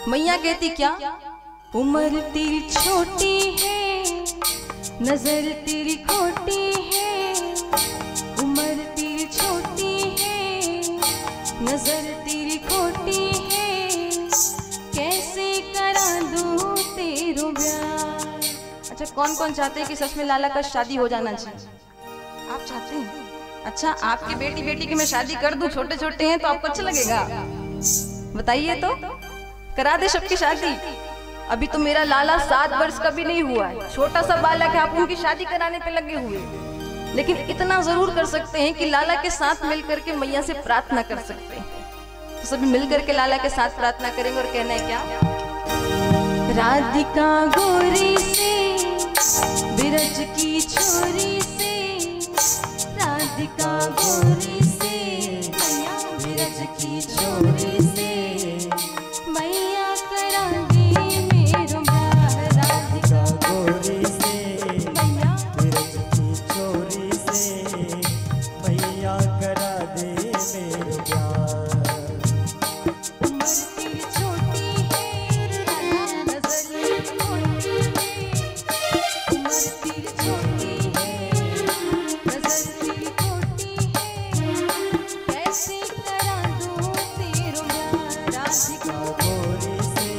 मैया कहती क्या, उम्र तेरी छोटी है, नजर तेरी खोटी है, उम्र तेरी छोटी है, नजर तेरी खोटी है, कैसे करा दूं तेरो ब्याह। अच्छा, कौन कौन चाहते हैं कि सच में लाला का शादी हो जाना चाहिए? आप चाहते हैं? अच्छा, आपकी बेटी की मैं शादी कर दूं, छोटे छोटे हैं तो आपको अच्छा लगेगा? बताइए तो, करा दे सबकी शादी। अभी तो मेरा लाला 7 वर्ष का भी नहीं हुआ है, छोटा सा बालक है, आप उनकी शादी कराने पे लगे हुए। लेकिन इतना जरूर कर सकते हैं कि लाला के साथ मिलकर के मैया से प्रार्थना कर सकते हैं। तो सभी मिलकर के लाला के साथ प्रार्थना करेंगे और कहना है क्या, राधिका गोरी से बिरज की छोरी से, राधिका गोरी से बिरज की छोरी से मैया करा दे मेरो ब्याह। राधिका गोरी से मैया बिरज की छोरी से मैया करा दे मेरो ब्याह। उम्र तेरी छोटी है, नजर खोटी है, उम्र तेरी छोटी है, नजर तेरी खोटी है, कैसे करा दूं तेरो ब्याह। राधिका गोरी से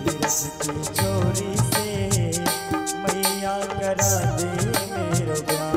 बिरज की छोरी से मैया करा दे मेरो ब्याह।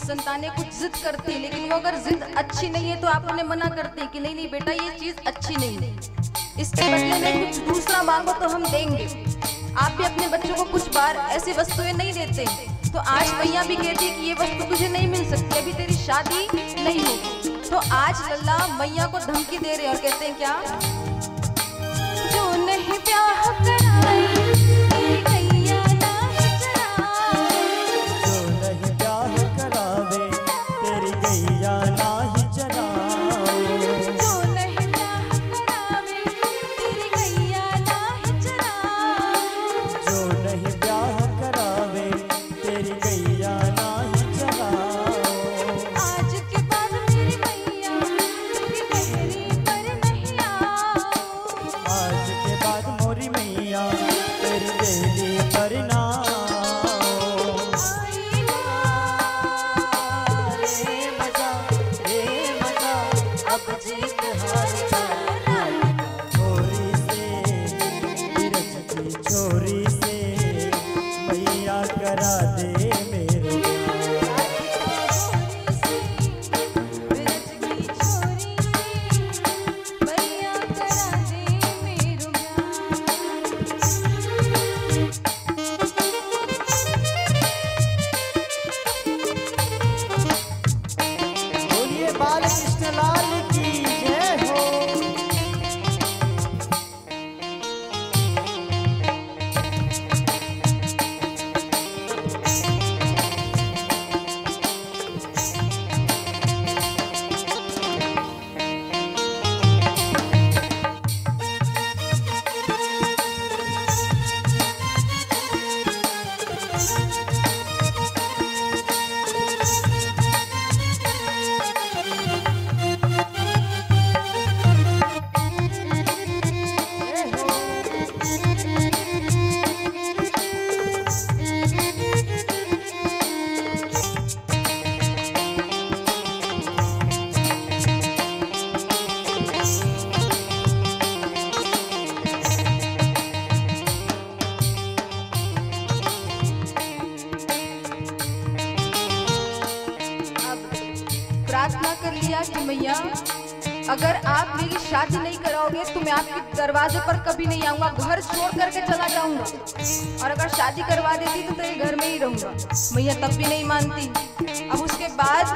संतानें कुछ जिद करती है, लेकिन वो अगर जिद अच्छी नहीं है तो आप उन्हें मना करते हैं कि नहीं नहीं बेटा ये चीज अच्छी नहीं है, इसके बदले में कुछ दूसरा मांगो तो हम देंगे। आप भी अपने बच्चों को कुछ बार ऐसी वस्तुएं नहीं देते, तो आज मैया भी कहती है कि ये वस्तु तुझे नहीं मिल सकती, अभी तेरी शादी नहीं होगी। तो आज लल्ला मैया को धमकी दे रहे हैं और कहते हैं क्या, जो नहीं ब्याह कराए प्रार्थना कर लिया कि मैया अगर आप मेरी शादी नहीं कराओगे तो मैं आपके दरवाजे पर कभी नहीं आऊंगा, घर छोड़ करके चला जाऊंगा, और अगर शादी करवा देती तो तेरे घर में ही रहूंगा। मैया तब भी नहीं मानती। अब उसके बाद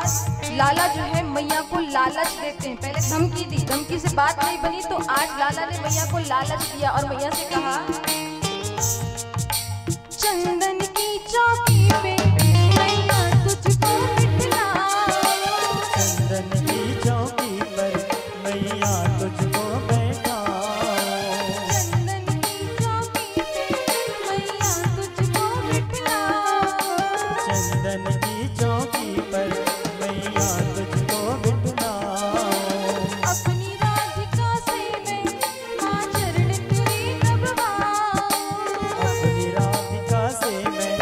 लाला जो है मैया को लालच देते हैं। पहले धमकी दी, धमकी से बात नहीं बनी तो आज लाला ने मैया को लालच दिया और मैया से कहा, चंदन की चौकी पे मैया तुझको बिठलाऊं, चंदन की चौकी पर मैया तुझको बैठाऊं, चंदन की चौकी पे मैया तुझको बिठलाऊं, चंदन की चौकी पर मैया तुझको बिठलाऊं, अपनी राधिका से मैं माँ चरण तेरे दबवाऊं, अपनी राधिका से मैं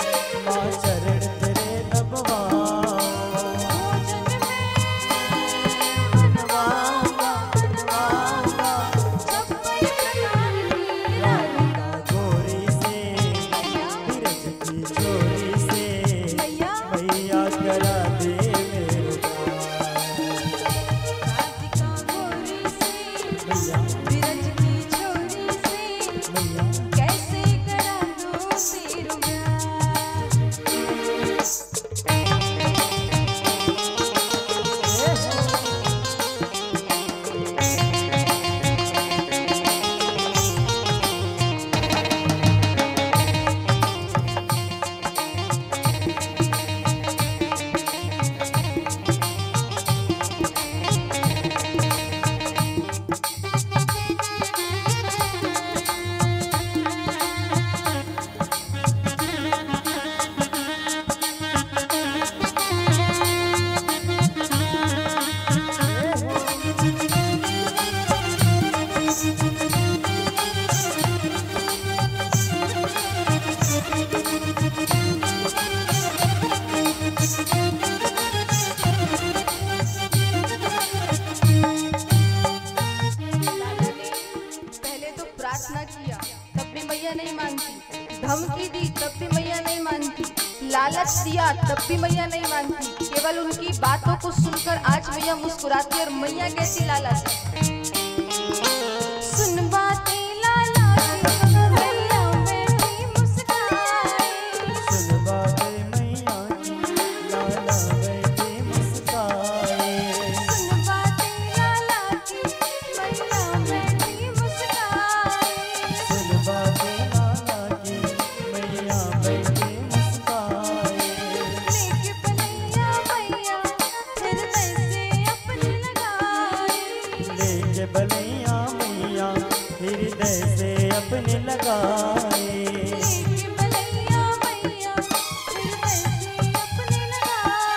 माँ चरण तेरे दबवाऊं, भोजन में बनवाऊंगा बनवाऊंगा छप्पन प्रकार की राधिका गोरी से बिरज की चोरी से मैया मैया करा दे मेरे राधिका गोरी से मैया बिरज की छोरी से मैया कैसे करा दूं तेरू प्यार। लाला ने पहले तो प्रार्थना किया तब भी मैया नहीं मानती, धमकी दी तब भी मैया नहीं मानती, लालच दिया तब भी मैया नहीं मानती। केवल उनकी बातों को सुनकर आज मैया मुस्कुराती और मैया कहती लाला से, सुन बातें लाला की मैया बैठी मुस्काए, सुन बातें मैया की लाला बैठी मुस्काए, सुन बातें लाला की मैया बैठी मुस्काए, सुन बातें लाला की मैया बैठी मुस्काए, लेके बलैया मैया हृदय से अपने लगाए, लेके बलैया मैया हृदय से अपने लगाए, लेके बलैया मैया हृदय से अपने लगाए,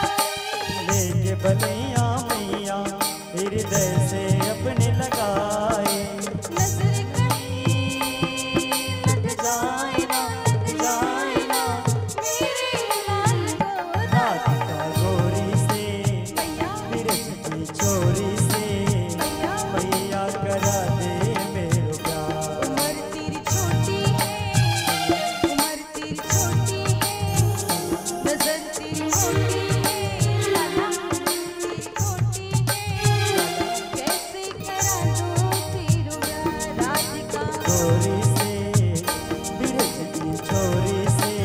लेके बलैया मैया हृदय से अपने लगाए, नजर कहीं लग जाए ना जाए ना मेरे लाल को राधिका गोरी से मैया बिरज की चोरी से मैया मैया करा दे मेरो प्यार, उम्र तेरी छोटी है, उम्र तेरी छोटी है, नजर तेरी मोटी है, लाला तेरी छोटी है, कैसे करा दूं तेरू प्यार। राधिका गोरी से बिरज की चोरी से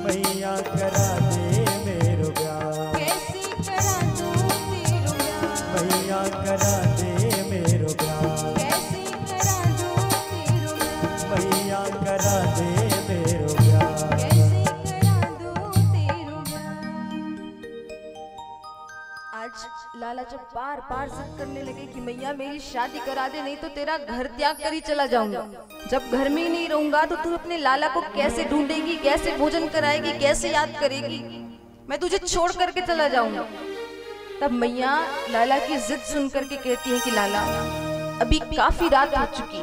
मैया करा दे मेरो प्यार, कैसे करा दूं तेरू प्यार, मैया करा दे मेरो प्यार, कैसे करा दूं तेरू प्यार, मैया करा दे मेरो प्यार, कैसे करा दूं तेरू प्यार। आज लाला जब बार बार जिद करने लगे कि मैया मेरी शादी करा दे, नहीं तो तेरा घर त्याग कर ही चला जाऊंगा। जब घर में ही नहीं रहूंगा तो तू अपने लाला को कैसे ढूंढेगी, कैसे भोजन कराएगी, कैसे याद करेगी, मैं तुझे छोड़ करके चला जाऊंगा। तब मैया लाला की जिद सुन करके कहती है कि लाला अभी काफी रात हो चुकी,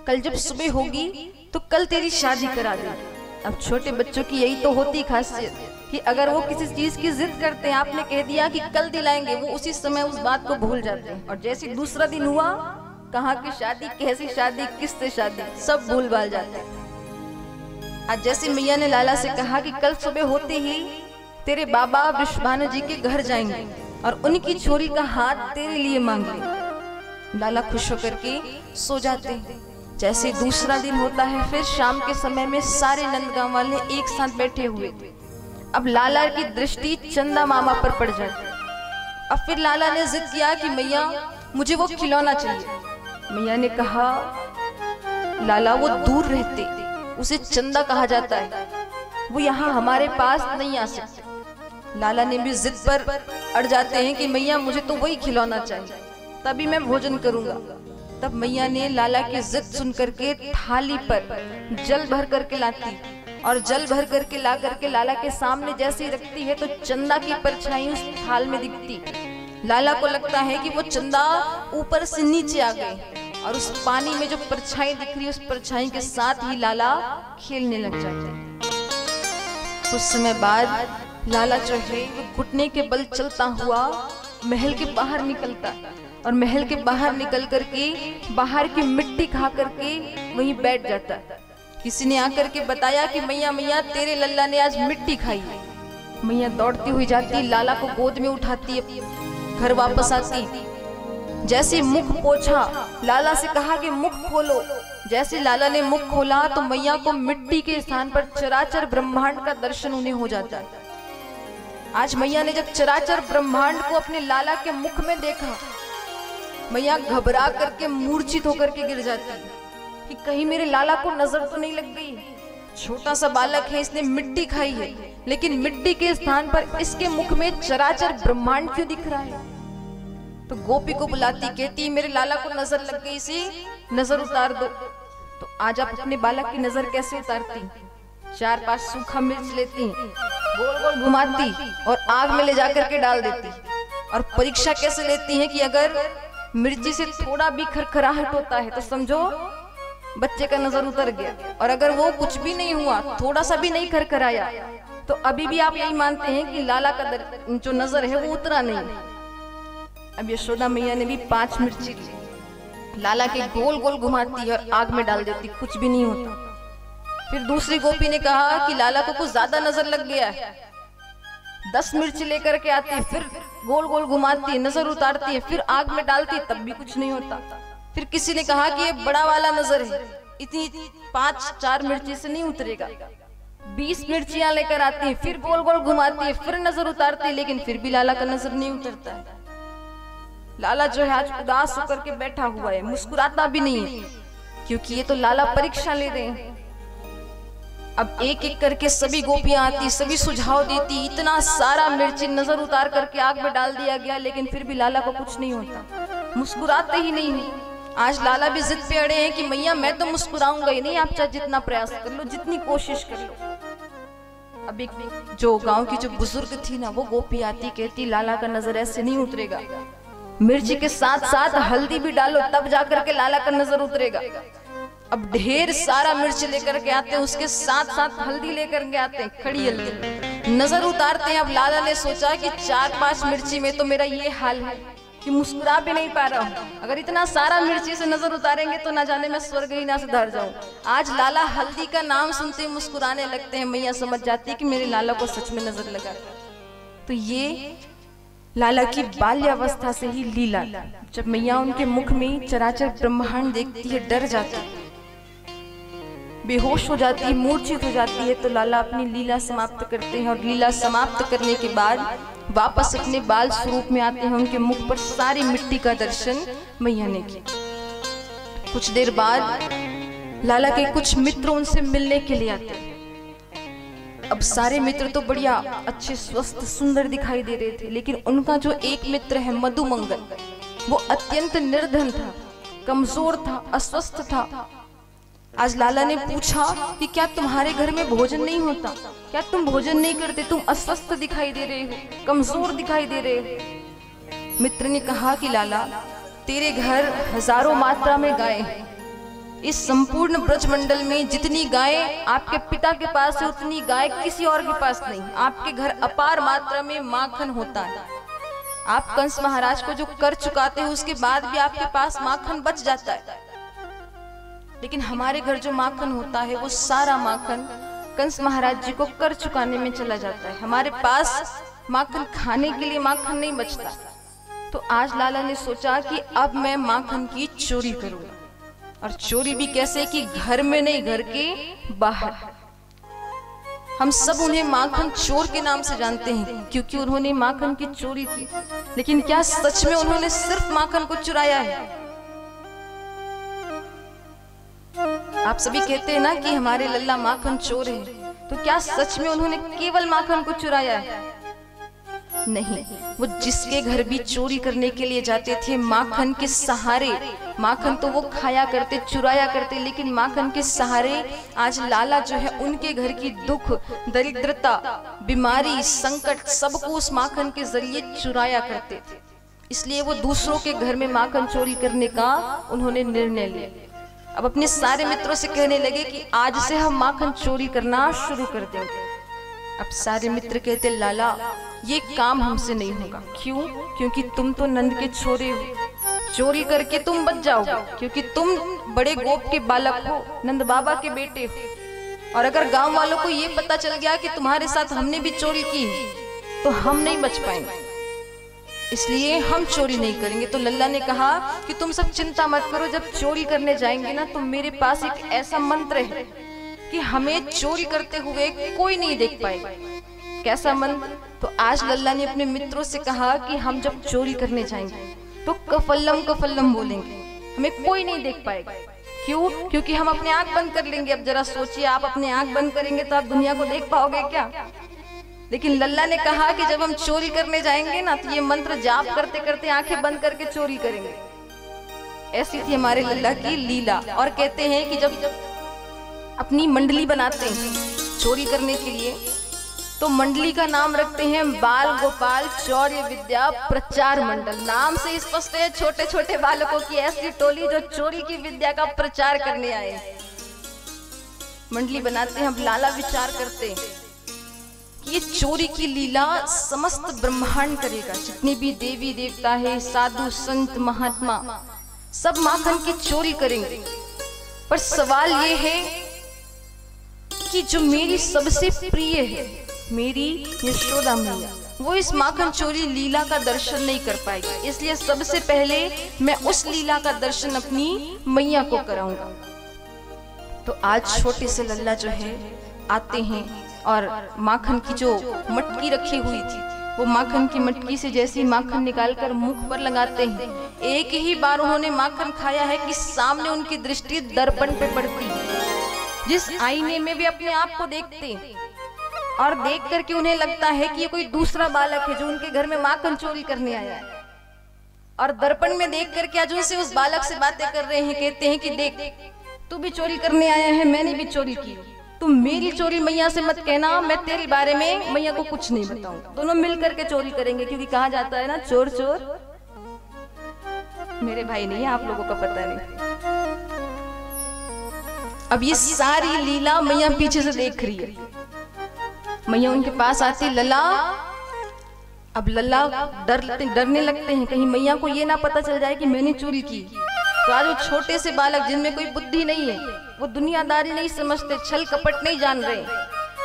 कल जब सुबह होगी तो कल तेरी शादी करा दे। अब छोटे बच्चों की यही तो होती खासियत कि अगर वो किसी चीज की जिद करते हैं, आपने कह दिया कि कल दिलाएंगे, वो उसी समय उस बात को भूल जाते हैं। और जैसे दूसरा दिन हुआ, कहाँ की शादी, कैसी शादी, किससे शादी, सब भूल भाल जाते हैं। आज जैसे मैया ने लाला से कहा कि कल सुबह होते ही तेरे बाबा विश्वान जी के घर जाएंगे, और उनकी छोरी का हाथ तेरे लिए मांग ले। लाला खुश होकर के सो जाते हैं। जैसे दूसरा दिन होता है, फिर शाम के समय में सारे नंदगांव वाले एक साथ बैठे हुए थे। अब लाला की दृष्टि चंदा मामा पर पड़ जाती। अब फिर लाला ने जिद किया कि मैया मुझे वो खिलौना चाहिए। मैया ने कहा लाला वो दूर रहते, उसे चंदा कहा जाता है, वो यहाँ हमारे पास नहीं आ सकते। लाला ने भी जिद पर अड़ जाते हैं कि मैया मुझे तो वही खिलौना चाहिए, तभी मैं भोजन करूंगा। तब मैया ने लाला की जिद सुन करके थाली पर जल भर करके लाती और जल भर करके ला करके लाला के सामने जैसे ही रखती है तो चंदा की परछाई उस थाल में दिखती। लाला को लगता है कि वो चंदा ऊपर से नीचे आ गए और उस पानी में जो परछाई दिख रही है उस परछाई के साथ ही लाला खेलने लग जाते हैं। कुछ समय बाद लाला जो है वो घुटने के बल चलता हुआ महल के बाहर निकलता और महल के बाहर निकल करके बाहर की मिट्टी खा करके वहीं बैठ जाता। किसी ने आकर के बताया कि मैया मैया तेरे लल्ला ने आज मिट्टी खाई है। मैया दौड़ती हुई जाती, लाला को गोद में उठाती, घर वापस आती। जैसे मुख पोछा, लाला से कहा कि मुख खोलो। जैसे लाला ने मुख खोला तो मैया को मिट्टी के स्थान पर चराचर ब्रह्मांड का दर्शन उन्हें हो जाता है। आज मैया ने जब चराचर ब्रह्मांड को अपने लाला के मुख में देखा, मैया घबरा करके मूर्छित होकर के गिर जाती है कि कहीं मेरे लाला को नजर तो नहीं लग गई। छोटा सा बालक है, इसने मिट्टी खाई है, लेकिन मिट्टी के स्थान पर इसके मुख में चराचर ब्रह्मांड क्यों दिख रहा है। तो गोपी को बुलाती, कहती मेरे लाला को नजर लग गई, इसे नजर उतार दो। तो आज आप अपने बालक की नजर कैसे उतारती? 4-5 सूखा मिर्च लेती, गोल गोल घुमाती और आग में ले जाकर के डाल देती। और परीक्षा कैसे लेती हैं कि अगर मिर्ची से थोड़ा भी खरखराहट होता है तो समझो बच्चे का नजर उतर गया, और अगर वो कुछ भी नहीं हुआ, थोड़ा सा भी नहीं खरखराया, तो अभी भी आप यही मानते हैं कि लाला का जो नजर है वो उतरा नहीं। अब यशोदा मैया ने भी 5 मिर्ची ली, लाला के गोल गोल घुमाती और आग में डाल देती, कुछ भी नहीं होता। फिर दूसरी गोपी ने कहा कि लाला को कुछ ज्यादा नजर लग गया है, 10 मिर्ची लेकर के आती, फिर गोल गोल घुमाती, नजर उतारती है, फिर आग में डालती, तब भी कुछ नहीं होता। फिर किसी ने कहा कि ये बड़ा वाला नजर है, इतनी 5-4 मिर्ची से नहीं उतरेगा। 20 मिर्चियां लेकर आती है, फिर गोल गोल घुमाती है, फिर नजर उतारती है, लेकिन फिर भी लाला का नजर नहीं उतरता है। लाला जो है आज उदास होकर के बैठा हुआ है, मुस्कुराता भी नहीं है, क्योंकि ये तो लाला परीक्षा ले रहे हैं। अब एक एक करके सभी गोपियां आती, सभी सुझाव देती, इतना सारा मिर्ची नजर उतार करके आग में डाल दिया गया, लेकिन फिर भी लाला को कुछ नहीं होता, मुस्कुराते ही नहीं है। आज लाला भी जिद पे अड़े हैं कि मैया मैं तो मुस्कुराऊंगा ही नहीं, आप चाहे जितना प्रयास कर लो, जितनी कोशिश कर लो। अब एक जो गांव की जो बुजुर्ग थी ना, वो गोपी आती, कहती लाला का नजर ऐसे नहीं उतरेगा, मिर्ची के साथ साथ हल्दी भी डालो, तब जाकर के लाला का नजर उतरेगा। अब ढेर सारा मिर्च लेकर के आते हैं, उसके साथ साथ हल्दी लेकर के आते हैं, खड़ी हल्दी, नजर उतारते हैं। अब लाला ने सोचा कि 4-5 मिर्ची में तो मेरा ये हाल है कि मुस्कुरा भी नहीं पा रहा हूँ, अगर इतना सारा मिर्ची से नजर उतारेंगे तो ना जाने मैं स्वर्ग ही ना सुधार जाऊं। आज लाला हल्दी का नाम सुनते ही मुस्कुराने लगते हैं। मैया समझ जाती है कि मेरे लाला को सच में नजर लगा। तो ये लाला की बाल्यावस्था से ही लीला, जब मैया उनके मुख में चराचर ब्रह्मांड देखती है, डर जाती है, बेहोश हो जाती है, मूर्छित हो जाती है, तो लाला अपनी लीला समाप्त करते हैं। और लीला समाप्त करने के बाद वापस अपने बाल स्वरूप में आते हैं। उनके मुख पर सारी मिट्टी का दर्शन मैया ने किया। कुछ देर बाद लाला के कुछ मित्र उनसे मिलने के लिए आते हैं। अब सारे मित्र तो बढ़िया अच्छे स्वस्थ सुंदर दिखाई दे रहे थे, लेकिन उनका जो एक मित्र है मधुमंगल, वो अत्यंत निर्धन था, कमजोर था, अस्वस्थ था। आज लाला ने पूछा कि क्या तुम्हारे घर में भोजन नहीं होता, क्या तुम भोजन नहीं करते, तुम अस्वस्थ दिखाई दे रहे हो, कमजोर दिखाई दे रहे हो। मित्र ने कहा कि लाला तेरे घर हजारों मात्रा में गाय हैं, इस संपूर्ण ब्रजमंडल में जितनी गायें आपके पिता के पास है उतनी गाय किसी और के पास नहीं। आपके घर अपार मात्रा में माखन होता है, आप कंस महाराज को जो कर चुकाते हो उसके बाद भी आपके पास माखन बच जाता है, लेकिन हमारे घर जो माखन होता है वो सारा माखन कंस महाराज जी को कर चुकाने में चला जाता है। हमारे पास माखन खाने के लिए माखन नहीं बचता। तो आज लाला ने सोचा कि अब मैं माखन की चोरी करूंगा। और चोरी भी कैसे कि घर में नहीं, घर के बाहर। हम सब उन्हें माखन चोर के नाम से जानते हैं क्योंकि उन्होंने माखन की चोरी की। लेकिन क्या सच में उन्होंने सिर्फ माखन को चुराया है? आप सभी कहते हैं ना कि हमारे लल्ला माखन चोर है, तो क्या सच में उन्होंने केवल माखन को चुराया है? नहीं, वो जिसके घर भी चोरी करने के लिए जाते थे माखन के सहारे, माखन तो वो खाया करते, चुराया करते, लेकिन माखन के सहारे आज लाला जो है उनके घर की दुख, दरिद्रता, बीमारी, संकट सबको उस माखन के जरिए चुराया करते थे। इसलिए वो दूसरों के घर में माखन चोरी करने का उन्होंने निर्णय लिया। अब अपने सारे मित्रों से कहने लगे कि आज से हम माखन चोरी करना शुरू कर देंगे। अब सारे मित्र कहते लाला ये काम हमसे नहीं होगा। क्यों? क्योंकि तुम तो नंद के छोरे हो, चोरी करके तुम बच जाओगे क्योंकि तुम बड़े गोप के बालक हो, नंद बाबा के बेटे हो। और अगर गांव वालों को ये पता चल गया कि तुम्हारे साथ हमने भी चोरी की तो हम नहीं बच पाएंगे, इसलिए हम चोरी नहीं करेंगे। तो लल्ला ने कहा कि तुम सब चिंता मत करो, जब चोरी करने जाएंगे ना तो मेरे पास एक ऐसा मंत्र है कि हमें चोरी करते हुए कोई नहीं देख पाएगा। कैसा मंत्र? तो आज लल्ला ने अपने मित्रों से कहा कि हम जब चोरी करने जाएंगे तो कफल्लम कफल्लम बोलेंगे, हमें कोई नहीं देख पाएगा। क्यों? क्योंकि हम अपने आंख बंद कर लेंगे। अब जरा सोचिए, आप अपने आंख बंद करेंगे तो आप दुनिया को देख पाओगे क्या? लेकिन लल्ला ने कहा कि जब हम चोरी करने जाएंगे ना तो ये मंत्र जाप करते करते आंखें बंद करके चोरी करेंगे। ऐसी थी हमारे लल्ला की लीला। और कहते हैं कि जब अपनी मंडली बनाते हैं चोरी करने के लिए तो मंडली का नाम रखते हैं बाल गोपाल चौर्य विद्या प्रचार मंडल। नाम से स्पष्ट है, छोटे छोटे बालकों की ऐसी टोली जो चोरी की विद्या का प्रचार करने आए। मंडली बनाते हैं। अब लाला विचार करते हैं कि ये चोरी की लीला समस्त ब्रह्मांड करेगा। जितने भी देवी देवता है, साधु संत महात्मा, सब माखन की चोरी करेंगे। पर सवाल ये है कि जो मेरी सबसे प्रिय है, मेरी यशोदा मैया, वो इस माखन चोरी लीला का दर्शन नहीं कर पाएगी। इसलिए सबसे पहले मैं उस लीला का दर्शन अपनी मैया को कराऊंगा। तो आज छोटे से लल्ला जो है आते हैं और माखन की जो मटकी रखी हुई थी, वो माखन की मटकी से जैसे ही माखन निकालकर मुख पर लगाते हैं, एक ही बार उन्होंने माखन खाया है कि सामने उनकी दृष्टि दर्पण पे पड़ती है। जिस आईने में वे अपने आप को देखते हैं और देख करके उन्हें लगता है कि ये कोई दूसरा बालक है जो उनके घर में माखन चोरी करने आया है। और दर्पण में देख करके आज उनसे उस बालक से बातें कर रहे हैं, कहते हैं कि देख तू भी चोरी करने आया है, मैंने भी चोरी की, तुम मेरी चोरी मैया से मत कहना, मैं तेरे बारे में मैया को कुछ नहीं बताऊंगा। दोनों मिल करके चोरी करेंगे, क्योंकि कहा जाता है ना चोर चोर मेरे भाई नहीं है, आप लोगों का पता नहीं। अब ये सारी लीला मैया पीछे से देख रही है। मैया उनके पास आती, लल्ला। अब लल्ला डरने लगते हैं कहीं मैया को ये ना पता चल जाए कि मैंने चोरी की। तो आज वो छोटे से बालक जिनमें कोई बुद्धि नहीं है, वो दुनियादारी नहीं समझते, छल कपट नहीं जान रहे,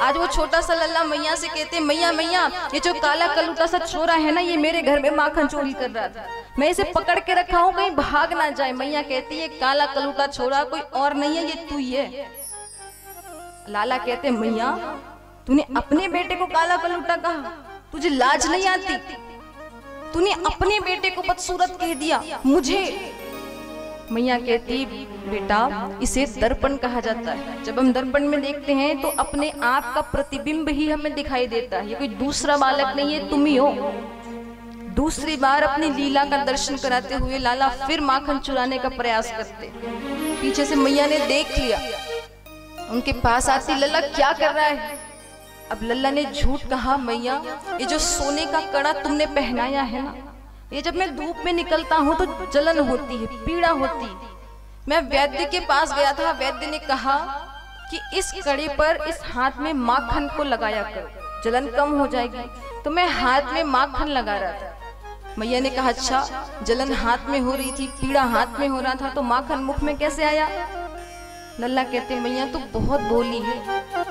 आज वो छोटा सा लल्ला मैया से कहते, मैया मैया ये जो काला कलूटा सा छोरा है ना, ये मेरे घर में माखन चोरी कर रहा था, मैं इसे पकड़ के रखा हूँ कहीं भाग ना जाए। मैया कहती है काला कलूटा छोरा कोई और नहीं है, ये तू ही है। लाला कहते, मैया तूने अपने बेटे को काला कलूटा कहा, तुझे लाज नहीं आती? तूने अपने बेटे को बदसूरत कह दिया मुझे। मैया कहती, बेटा इसे दर्पण कहा जाता है। जब हम दर्पण में देखते हैं तो अपने आप का प्रतिबिंब ही हमें दिखाई देता है, ये कोई दूसरा बालक नहीं है, तुम ही हो। दूसरी बार अपनी लीला का दर्शन कराते हुए लाला फिर माखन चुराने का प्रयास करते। पीछे से मैया ने देख लिया, उनके पास आती, लल्ला क्या कर रहा है? अब लल्ला ने झूठ कहा, मैया ये जो सोने का कड़ा तुमने पहनाया है ना, ये जब मैं धूप में निकलता हूँ तो जलन होती है, पीड़ा होती है। मैं वैद्य के पास गया था, वैद्य ने कहा कि इस कड़े पर इस हाथ में माखन को लगाया करो, जलन कम हो जाएगी। तो मैं हाथ में माखन लगा रहा था। मैया ने कहा, अच्छा जलन हाथ में हो रही थी, पीड़ा हाथ में हो रहा था, तो माखन मुख में कैसे आया? लल्ला कहते, मैया तो बहुत भोली है,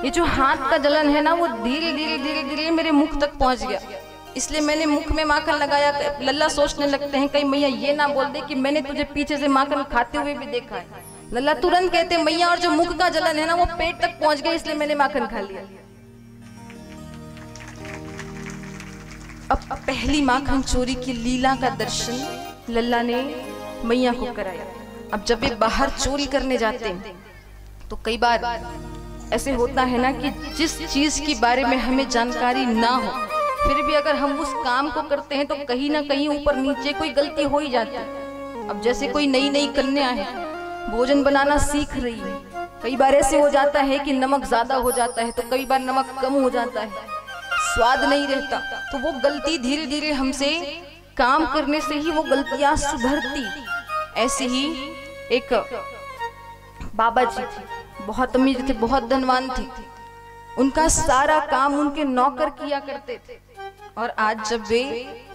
ये जो हाथ का जलन है ना वो धीरे धीरे धीरे धीरे मेरे मुख तक पहुंच गया। इसलिए मैंने मुख में माखन लगाया। लल्ला सोचने लगते हैं कहीं मैया ये ना बोल दे कि मैंने तुझे पीछे से माखन खाते हुए भी देखा है। लल्ला तुरंत कहते मैया और जो मुख का जलन है ना वो पेट तक पहुंच गया, इसलिए मैंने माखन खा लिया। अब पहली माखन चोरी की लीला का दर्शन लल्ला ने मैया को कराया। अब जब वे बाहर चोरी करने जाते हैं तो कई बार ऐसे होता है ना कि जिस चीज के बारे में हमें जानकारी ना हो फिर भी अगर हम उस काम को करते हैं तो कहीं ना कहीं ऊपर नीचे कोई गलती हो ही जाती है। अब जैसे कोई नई नई कन्या है, भोजन बनाना सीख रही है, कई बार ऐसे हो जाता है कि नमक ज्यादा हो जाता है तो कई बार नमक कम हो जाता है, स्वाद नहीं रहता, तो वो गलती धीरे धीरे हमसे काम करने से ही वो गलतियां सुधरती। ऐसे ही एक बाबा जी थे, बहुत अमीर थे, बहुत धनवान थे, उनका सारा काम उनके नौकर किया करते थे। और आज जब वे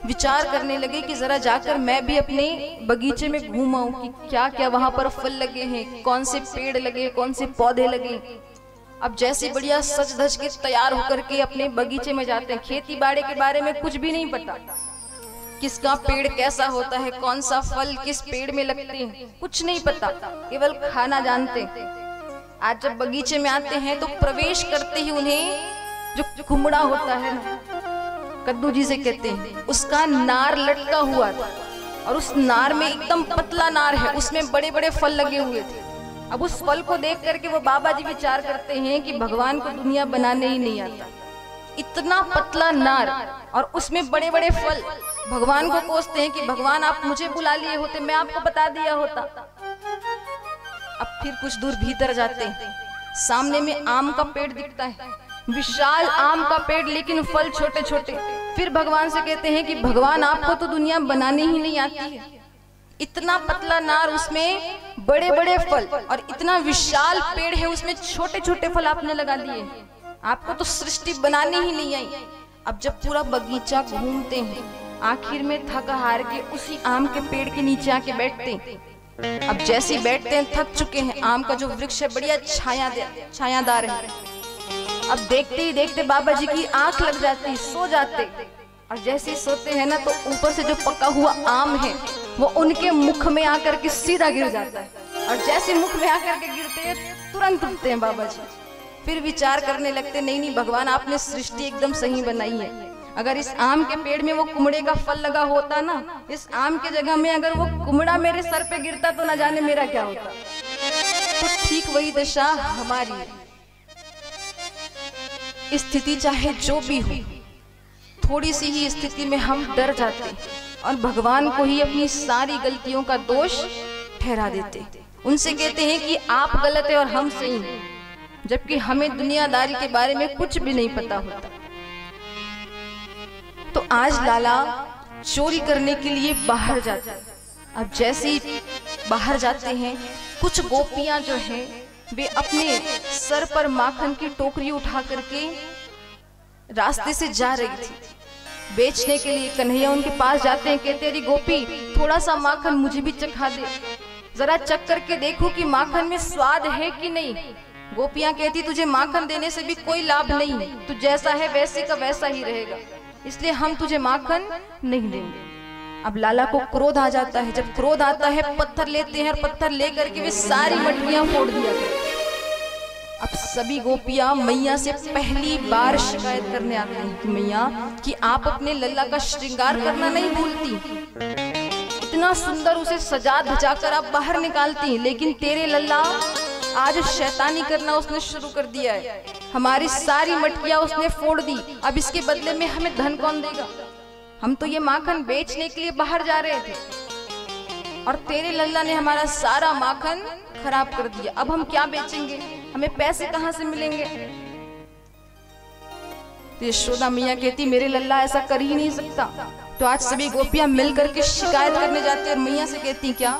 विचार करने लगे कि जरा जाकर मैं भी अपने बगीचे में घूम आऊं कि क्या क्या वहां पर फल लगे हैं, कौन से पेड़ लगे, कौन से पौधे लगे। अब जैसे बढ़िया सज धज के तैयार होकर के अपने बगीचे में जाते हैं, खेती बाड़ी के बारे में कुछ भी नहीं पता, किसका पेड़ कैसा होता है, कौन सा फल किस पेड़ में लगते हैं, कुछ नहीं पता, केवल खाना जानते हैं। आज जब बगीचे में आते हैं तो प्रवेश करते ही उन्हें जो कुमड़ा होता है ना, कद्दू जी से कहते हैं, उसका नार लटका हुआ था और उस नार में एकदम पतला नार है, उसमें बड़े बड़े फल लगे हुए थे। अब उस फल को देख करके वो बाबा जी विचार करते हैं कि भगवान को दुनिया बनाने ही नहीं आता, इतना पतला नार और उसमें बड़े बड़े फल। भगवान को कोसते हैं कि भगवान आप मुझे बुला लिए होते, मैं आपको बता दिया होता। अब फिर कुछ दूर भीतर जाते हैं, सामने में आम का पेड़ दिखता है, विशाल आम का पेड़ लेकिन फल छोटे छोटे। फिर भगवान से कहते हैं कि भगवान आपको तो दुनिया बनाने ही नहीं आती है, इतना पतला नार उसमें बड़े बड़े फल और इतना विशाल पेड़ है उसमें छोटे छोटे फल आपने लगा दिए, आपको तो सृष्टि बनानी ही नहीं आई। अब जब पूरा बगीचा घूमते हैं आखिर में थक हार के उसी आम के पेड़ के नीचे आके बैठते हैं। अब जैसे बैठते हैं थक चुके हैं, आम का जो वृक्ष है बढ़िया छायादार है। अब देखते ही देखते बाबा जी की आंख लग जाती, सो जाते, और जैसे ही सोते हैं ना तो ऊपर से जो पका हुआ आम है वो उनके मुख में आकर के सीधा गिर जाता है, और जैसे मुख में आकर के गिरते हैं तुरंत उठते हैं बाबा जी। फिर विचार करने लगते, नहीं नहीं भगवान आपने सृष्टि एकदम सही बनाई है, अगर इस आम के पेड़ में वो कुमड़े का फल लगा होता ना, इस आम के जगह में अगर वो कुमड़ा मेरे सर पे गिरता तो ना जाने मेरा क्या होता। तो ठीक वही दशा हमारी स्थिति, चाहे जो भी हो, थोड़ी सी ही स्थिति में हम डर जाते और भगवान को ही अपनी सारी गलतियों का दोष ठहरा देते। उनसे कहते हैं कि आप गलत है और हम सही हैं, जबकि हमें दुनियादारी के बारे में कुछ भी नहीं पता होता। तो आज लाला चोरी करने के लिए बाहर जाते हैं। अब जैसे ही बाहर जाते हैं कुछ गोपियां जो हैं वे अपने सर पर माखन की टोकरी उठा करके रास्ते से जा रही थी बेचने के लिए। कन्हैया उनके पास जाते हैं, कहते अरे गोपी थोड़ा सा माखन मुझे भी चखा दे, जरा चख करके देखो कि माखन में स्वाद है कि नहीं। गोपियां कहती तुझे माखन देने से भी कोई लाभ नहीं, तू जैसा है वैसे का वैसा ही रहेगा, इसलिए हम तुझे माखन नहीं देंगे। अब लाला को क्रोध आ जाता है, जब क्रोध आता है पत्थर लेते हैं और पत्थर लेकर के वे सारी मटकियां फोड़ दिया करते। अब सभी गोपियां मैया से पहली बार शिकायत करने आते हैं कि मैया कि आप अपने लल्ला का श्रृंगार करना नहीं भूलती, इतना सुंदर उसे सजा धजा कर आप बाहर निकालती, लेकिन तेरे लल्ला आज शैतानी करना उसने शुरू कर दिया है, हमारी सारी मटकियां उसने फोड़ दी, अब इसके बदले में हमें धन कौन देगा। हम तो ये माखन बेचने के लिए बाहर जा रहे थे और तेरे लल्ला ने हमारा सारा माखन खराब कर दिया, अब हम क्या बेचेंगे, हमें पैसे कहां से मिलेंगे। तो यशोदा मैया कहती मेरे लल्ला ऐसा कर ही नहीं सकता। तो आज सभी गोपियां मिल करके शिकायत करने जाती और मैया से कहती क्या,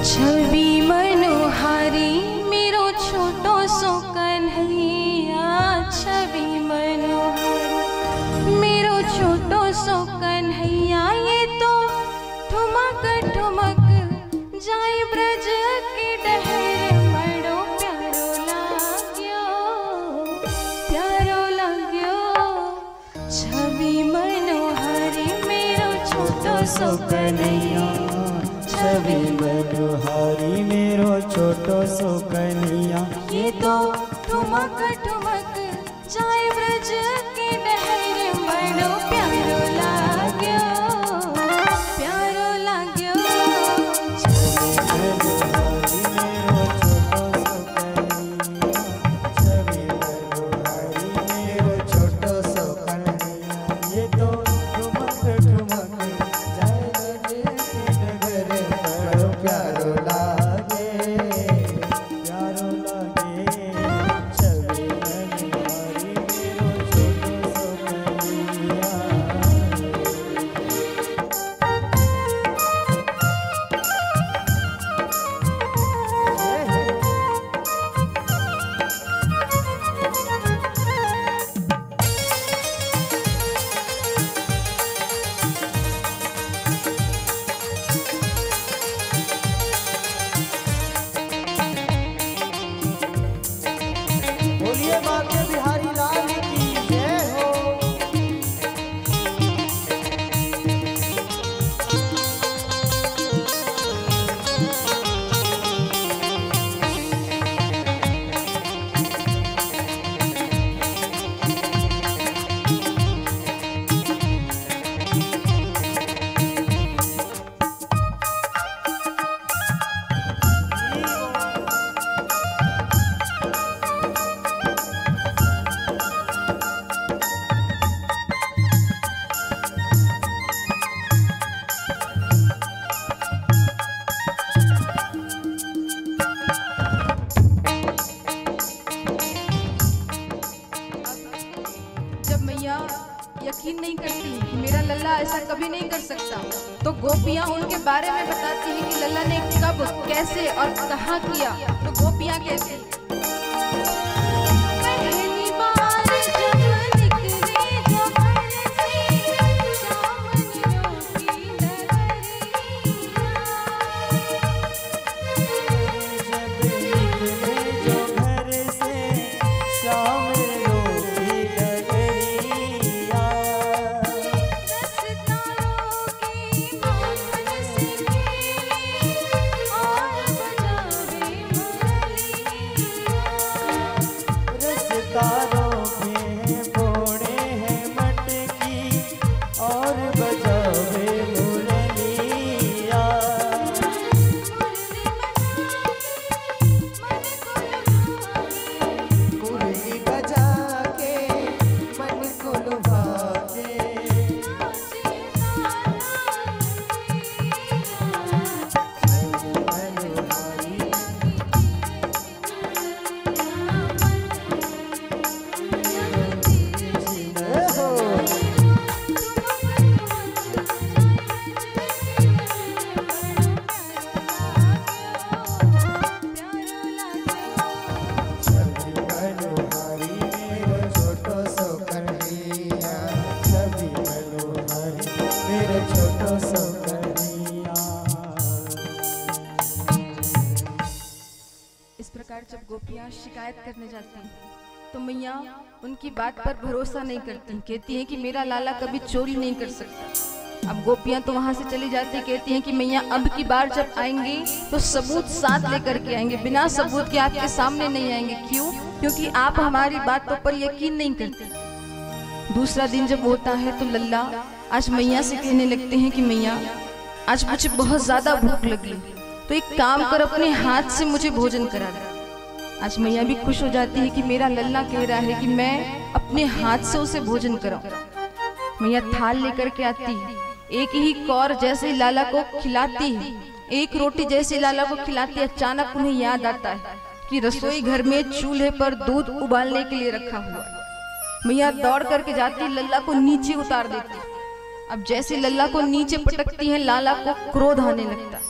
छवि मनोहारी मेरो छोटो सो कन्हैया, छवि मनोहारी मेरो छोटो सो कन्हैया, ये तो ठुमक ठुमक जाए ब्रज के डहर बड़ो प्यारो लाग्यो। सो कन्हैया छवि मनोहारी मेरो छोटो सो कन्हैया। ये तो ठुमक ठुमक जाए ब्रज के नहर बड़ो प्यारो लाग्यो प्यारो लाग्यो। छवि मनोहारी मेरो छोटो सो कन्हैया। ये तो ठुमक ठुमक जाए ब्रज के नगर बड़ो प्यारो लागे प्यारो लागे। छवि मनोहारी मेरो छोटो सो कन्हैया। बोलिए बाके बिहारी लाल की जय हो। जब मैया यकीन नहीं करती कि मेरा लल्ला ऐसा कभी नहीं कर सकता, तो गोपियाँ उनके बारे में बताती हैं कि लल्ला ने कब कैसे और कहाँ किया। तो गोपियाँ कहती हैं, पहली बार जब निकले जो घर से सामनियों की नगरिया। जब निकले जो घर से सामरों की डगरिया। रसतारों की माखन से खेले और बजावे मुरलिया। रसतारों के फोड़े हैं मटकी और बजावे मुरलिया। मुरली बजा के मन को लुभा के। छवि मनोहारी मेरो छोटो सो कन्हैया। छवि मनोहारी मेरो छोटो सो कन्हैया। इस प्रकार जब गोपियाँ शिकायत करने जाती हैं तो मैया उनकी बात पर भरोसा नहीं करती, कहती हैं कि मेरा लाला कभी चोरी नहीं कर सकता। अब गोपियाँ तो वहाँ से चली जाती हैं, कहती हैं कि मैया अब की बार जब आएंगे तो सबूत साथ लेकर के आएंगे, बिना सबूत के आपके सामने नहीं आएंगे। क्यों? क्योंकि आप हमारी बातों पर यकीन नहीं करते। दूसरा दिन जब होता है तो लल्ला आज मैया से कहने लगते हैं कि मैया आज मुझे बहुत ज्यादा भूख लगी, तो एक काम कर अपने हाथ से मुझे भोजन करा दे। आज मैया भी खुश हो जाती है कि मेरा लल्ला कह रहा है कि मैं अपने हाथ से उसे भोजन कराऊं। मैया थाल लेकर के आती है, एक ही कौर जैसे ही लाला को खिलाती है, एक रोटी जैसे लाला को खिलाती है, अचानक उन्हें याद आता है कि रसोई घर में चूल्हे पर दूध उबालने के लिए रखा हुआ है। मैया दौड़ करके जाती है, लल्ला को नीचे उतार देती है। अब जैसे लल्ला को नीचे पटकती है, लाला को क्रोध आने लगता है।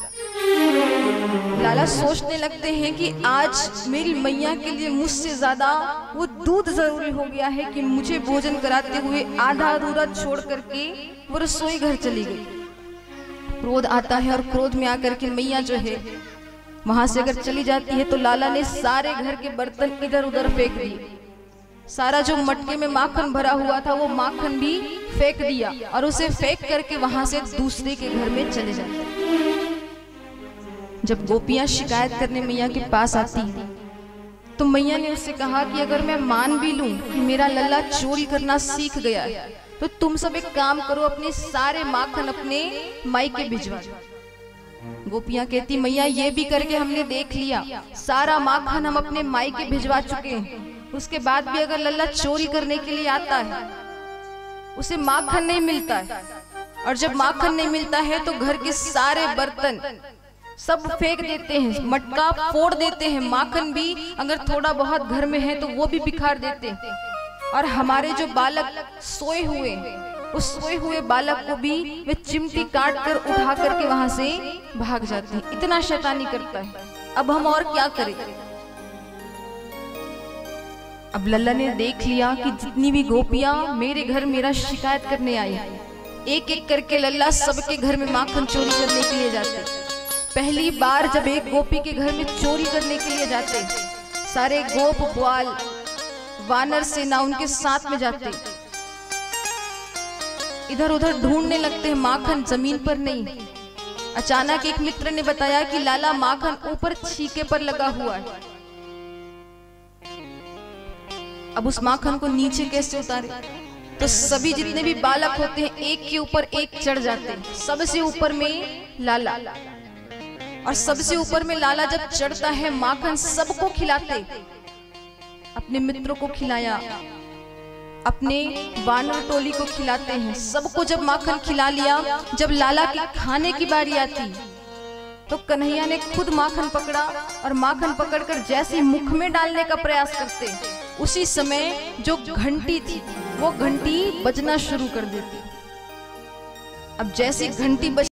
लाला सोचने लगते हैं कि आज मेरी मैया के लिए मुझसे ज्यादा वो दूध जरूरी हो गया है कि मुझे भोजन कराते हुए आधा अधूरा छोड़ करके वो रसोई घर चली गई। क्रोध आता है और क्रोध में आकर के मैया जो है वहां से अगर चली जाती है तो लाला ने सारे घर के बर्तन इधर उधर फेंक दिए, सारा जो मटके में माखन भरा हुआ था वो माखन भी फेंक दिया और उसे फेंक करके वहां से दूसरे के घर में चले जाते। जब गोपियां शिकायत करने मैया के पास आती तो मैया ने उससे कहा कि अगर मैं मान भी लूं कि मेरा लल्ला चोरी करना सीख गया है तो तुम सब एक काम करो, अपने सारे माखन अपने मायके भिजवा दो। गोपियां कहती मैया ये भी करके हमने देख लिया, सारा माखन हम अपने मायके भिजवा चुके हैं, उसके बाद भी अगर लल्ला चोरी करने के लिए आता है उसे माखन नहीं मिलता है, और जब माखन नहीं मिलता है तो घर के सारे बर्तन सब फेंक देते हैं, मटका फोड़ देते हैं, माखन भी अगर थोड़ा बहुत घर में है तो वो भी बिखार देते हैं, और हमारे जो बालक सोए हुए उस सोए हुए बालक को भी वे चिमटी काट कर उठा करके वहां से भाग जाते हैं। इतना शैतानी करता है, अब हम और क्या करें। अब लल्ला ने देख लिया कि जितनी भी गोपियां मेरे घर मेरा शिकायत करने आई, एक एक करके लल्ला सबके घर में माखन चोरी करने के लिए जाते। पहली बार जब एक गोपी के घर में चोरी करने के लिए जाते, सारे गोप ग्वाल वानर सेना उनके साथ में जाते, इधर उधर ढूंढने लगते हैं, माखन जमीन पर नहीं। अचानक एक मित्र ने बताया कि लाला माखन ऊपर छीके पर लगा हुआ है। अब उस माखन को नीचे कैसे उतारे, तो सभी जितने भी बालक होते हैं एक के ऊपर एक चढ़ जाते हैं, सबसे ऊपर में लाला, और सबसे ऊपर में लाला जब चढ़ता है माखन सबको खिलाते, अपने मित्रों को खिलाया, अपने वानर टोली को खिलाते हैं, सबको जब माखन खिला लिया, जब लाला के खाने की बारी आती तो कन्हैया ने खुद माखन पकड़ा और माखन पकड़कर जैसे मुख में डालने का प्रयास करते, उसी समय जो घंटी थी वो घंटी बजना शुरू कर देती। अब जैसे घंटी बज